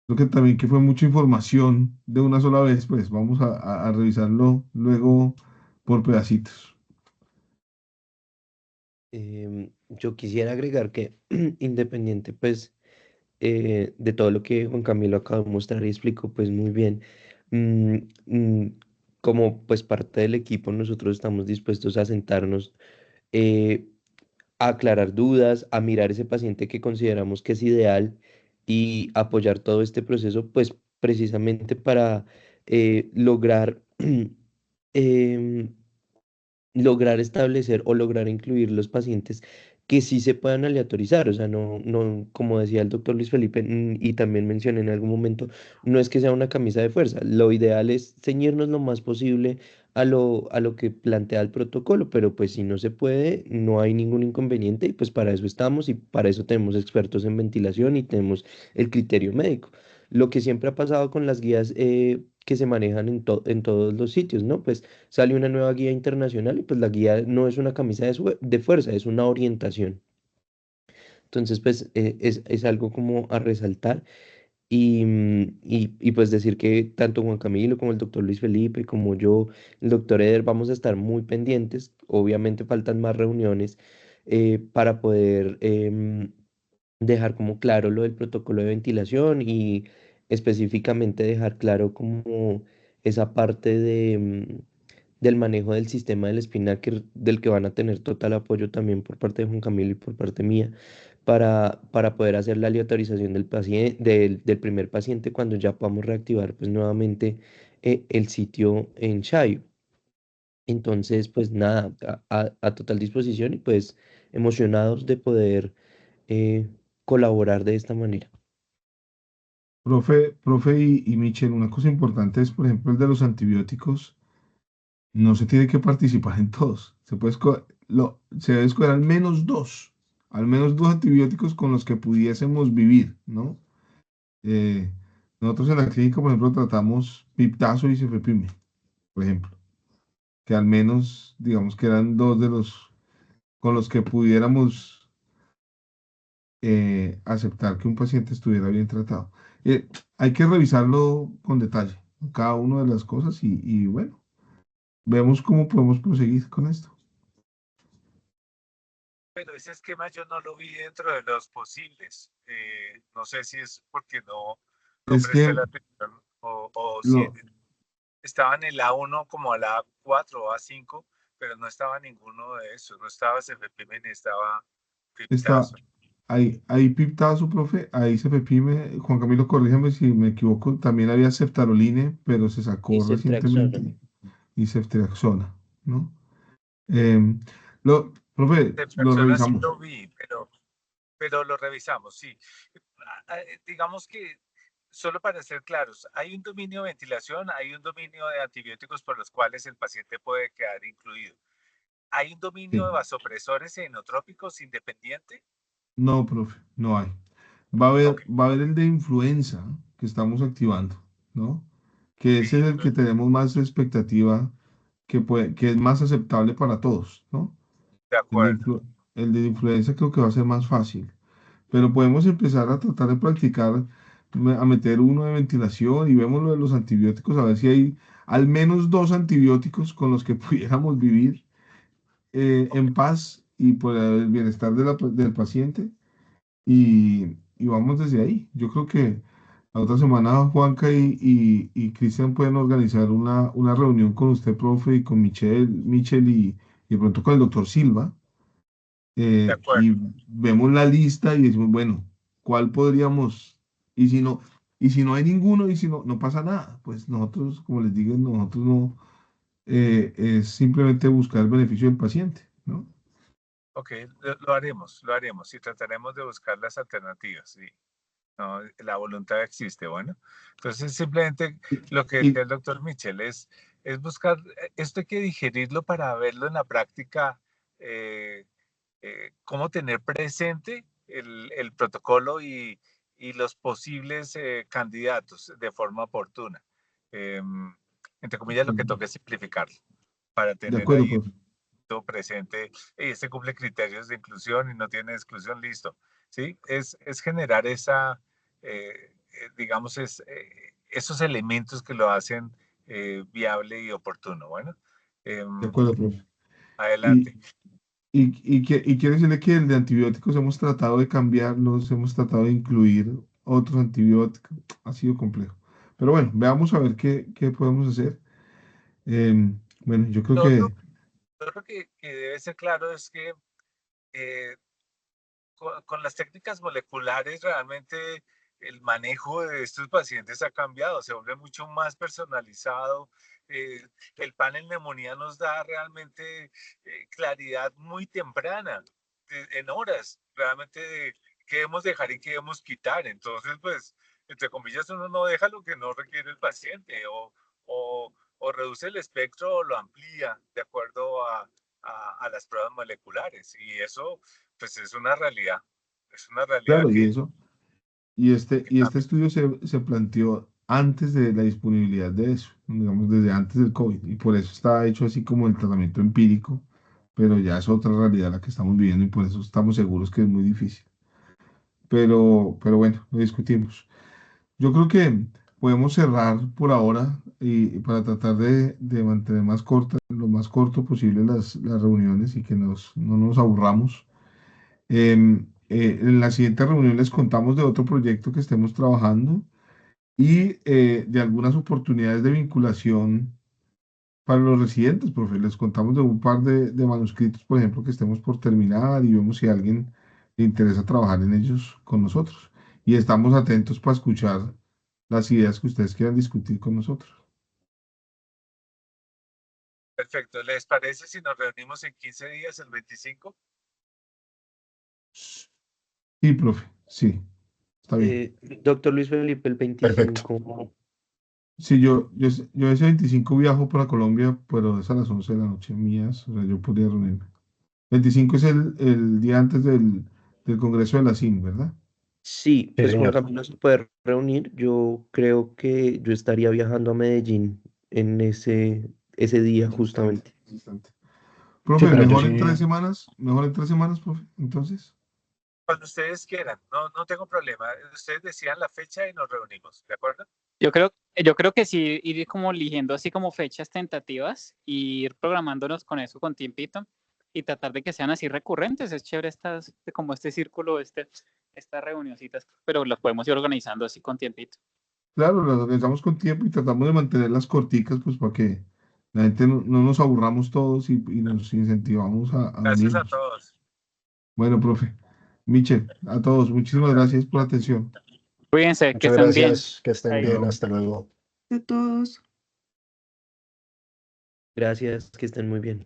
Speaker 3: Creo que también que fue mucha información de una sola vez, pues vamos a revisarlo luego por pedacitos.
Speaker 5: Yo quisiera agregar que independiente pues de todo lo que Juan Camilo acaba de mostrar y explicó pues muy bien, mm, mm, como pues parte del equipo nosotros estamos dispuestos a sentarnos, eh, a aclarar dudas, a mirar ese paciente que consideramos que es ideal y apoyar todo este proceso pues precisamente para lograr em, lograr establecer o lograr incluir los pacientes que sí se puedan aleatorizar. O sea, no, como decía el doctor Luis Felipe, y también mencioné en algún momento, no es que sea una camisa de fuerza. Lo ideal es ceñirnos lo más posible a lo que plantea el protocolo, pero pues si no se puede, no hay ningún inconveniente y pues para eso estamos y para eso tenemos expertos en ventilación y tenemos el criterio médico. Lo que siempre ha pasado con las guías que se manejan en todos los sitios, ¿no? Pues sale una nueva guía internacional y pues la guía no es una camisa de fuerza, es una orientación. Entonces, pues es algo como a resaltar y pues decir que tanto Juan Camilo como el doctor Luis Felipe, como yo, el doctor Eder, vamos a estar muy pendientes. Obviamente faltan más reuniones para poder dejar como claro lo del protocolo de ventilación y específicamente dejar claro como esa parte del manejo del sistema del espinaker, del que van a tener total apoyo también por parte de Juan Camilo y por parte mía, para poder hacer la aleatorización del paciente, del primer paciente cuando ya podamos reactivar pues nuevamente el sitio en Chayo. Entonces, pues nada, a total disposición y pues emocionados de poder eh, colaborar de esta manera.
Speaker 3: Profe y Michelle, una cosa importante es, por ejemplo, el de los antibióticos. No se tiene que participar en todos. Se debe escoger al menos dos antibióticos con los que pudiésemos vivir, ¿no? Eh, Nosotros en la clínica, por ejemplo, tratamos piptazo y cefepime, por ejemplo, que al menos, digamos que eran dos de los con los que pudiéramos aceptar que un paciente estuviera bien tratado. Hay que revisarlo con detalle, cada una de las cosas y bueno, vemos cómo podemos proseguir con esto.
Speaker 2: Pero ese esquema yo no lo vi dentro de los posibles. No sé si es porque no
Speaker 3: Es
Speaker 2: presté
Speaker 3: que
Speaker 2: la atención o si
Speaker 3: lo,
Speaker 2: estaba en el A1 como a la A4 o A5, pero no estaba ninguno de esos. No estaba cefepime ni estaba
Speaker 3: está,
Speaker 2: piptazo.
Speaker 3: hay piptazo, profe, ahí cefepime, Juan Camilo, corrígeme si me equivoco, también había ceftaroline, pero se
Speaker 5: Y
Speaker 3: sacó
Speaker 5: ceftriaxona.
Speaker 3: recientemente, y ceftriaxona, ¿no? Profe,
Speaker 2: De
Speaker 3: lo
Speaker 2: personas sí
Speaker 3: revisamos.
Speaker 2: lo vi, pero lo revisamos, sí. Digamos que, solo para ser claros, hay un dominio de ventilación, hay un dominio de antibióticos por los cuales el paciente puede quedar incluido. ¿Hay un dominio de
Speaker 3: Sí.
Speaker 2: vasopresores e inotrópicos independiente?
Speaker 3: No, profe, no hay.
Speaker 2: Ok,
Speaker 3: Va a haber el de influenza que estamos activando, ¿no? Que ese es
Speaker 2: sí,
Speaker 3: el que tenemos más expectativa, que es más aceptable para todos, ¿no?
Speaker 2: de
Speaker 3: El de,
Speaker 2: acuerdo.
Speaker 3: el de influenza creo que va a ser más fácil, pero podemos empezar a tratar de practicar a meter uno de ventilación y vemos lo de los antibióticos, a ver si hay al menos 2 antibióticos con los que pudiéramos vivir en paz y por el bienestar del paciente. Y vamos desde ahí. Yo creo que la otra semana Juanca y Cristian pueden organizar una reunión con usted, profe, y con Michel y de pronto con el doctor Silva.
Speaker 2: De acuerdo.
Speaker 3: Y vemos la lista y decimos, bueno, ¿cuál podríamos? Y si no hay ninguno, y si no, no pasa nada. Pues nosotros, como les digo, nosotros no, es simplemente buscar el beneficio del paciente, ¿no?
Speaker 2: Ok, lo haremos y trataremos de buscar las alternativas. Sí. No, la voluntad existe, bueno. Entonces, simplemente lo que decía el doctor Michel es buscar, esto hay que digerirlo para verlo en la práctica, cómo tener presente el protocolo y los posibles candidatos de forma oportuna. Entre comillas, lo que toca es simplificarlo para
Speaker 3: De
Speaker 2: tener
Speaker 3: acuerdo,
Speaker 2: ahí
Speaker 3: profe.
Speaker 2: todo presente. Este cumple criterios de inclusión y no tiene exclusión, listo. ¿Sí? Es generar esa, digamos, esos elementos que lo hacen viable y oportuno. Bueno,
Speaker 3: De acuerdo, profe.
Speaker 2: adelante.
Speaker 3: Y quiero decirle que el de antibióticos hemos tratado de cambiarlos, hemos tratado de incluir otros antibióticos. Ha sido complejo. Pero bueno, veamos a ver qué podemos hacer. Bueno, yo creo
Speaker 2: Lo
Speaker 3: que
Speaker 2: otro que debe ser claro es que con las técnicas moleculares realmente el manejo de estos pacientes ha cambiado, se vuelve mucho más personalizado. El panel neumonía nos da realmente claridad muy temprana, en horas, realmente de qué debemos dejar y qué debemos quitar. Entonces, pues, entre comillas, uno no deja lo que no requiere el paciente o reduce el espectro o lo amplía de acuerdo a las pruebas moleculares. Y eso, pues, es una realidad. Es una realidad
Speaker 3: claro, y eso. Y este
Speaker 2: cambia.
Speaker 3: estudio se planteó antes de la disponibilidad de eso, digamos, desde antes del COVID. Y por eso está hecho así como el tratamiento empírico, pero ya es otra realidad la que estamos viviendo y por eso estamos seguros que es muy difícil. Pero bueno, lo discutimos. Yo creo que podemos cerrar por ahora y para tratar de mantener más cortas, lo más corto posible las reuniones y que no nos aburramos. En la siguiente reunión les contamos de otro proyecto que estemos trabajando y de algunas oportunidades de vinculación para los residentes, profe. Les contamos de un par de manuscritos, por ejemplo, que estemos por terminar y vemos si a alguien le interesa trabajar en ellos con nosotros. Y estamos atentos para escuchar las ideas que ustedes quieran discutir con nosotros.
Speaker 2: Perfecto. ¿Les parece si nos reunimos en 15 días, el 25?
Speaker 3: Sí, profe, sí, está bien.
Speaker 5: Doctor Luis Felipe, el
Speaker 8: Perfecto.
Speaker 5: 25.
Speaker 3: Sí, yo ese 25 viajo para Colombia, pero es a las 11 de la noche mías, o sea, yo podría reunirme. 25 es el día antes del Congreso de la CIN, ¿verdad?
Speaker 5: Sí,
Speaker 8: Sí,
Speaker 5: pues Juan
Speaker 8: señor.
Speaker 5: Camilo se puede reunir. Yo creo que yo estaría viajando a Medellín en ese día justamente.
Speaker 3: Instante.
Speaker 8: Sí,
Speaker 3: Profe,
Speaker 8: pero yo
Speaker 3: mejor
Speaker 8: sí,
Speaker 3: en 3 semanas, profe, entonces.
Speaker 2: Cuando ustedes quieran, no tengo problema. Ustedes decían la fecha y nos reunimos, ¿de acuerdo?
Speaker 11: Yo creo que sí, ir como eligiendo así como fechas tentativas y ir programándonos con eso con tiempito y tratar de que sean así recurrentes. Es chévere como este círculo, estas reunioncitas, pero las podemos ir organizando así con tiempito.
Speaker 3: Claro, las organizamos con tiempo y tratamos de mantenerlas corticas, pues para que la gente no nos aburramos todos y nos incentivamos a
Speaker 2: Gracias a
Speaker 3: unirnos.
Speaker 2: todos.
Speaker 3: Bueno, profe, Michel, a todos, muchísimas gracias por la atención.
Speaker 11: Cuídense, que
Speaker 8: muchas
Speaker 11: estén bien.
Speaker 8: gracias, que estén bien, hasta luego.
Speaker 13: De todos.
Speaker 5: Gracias, que estén muy bien.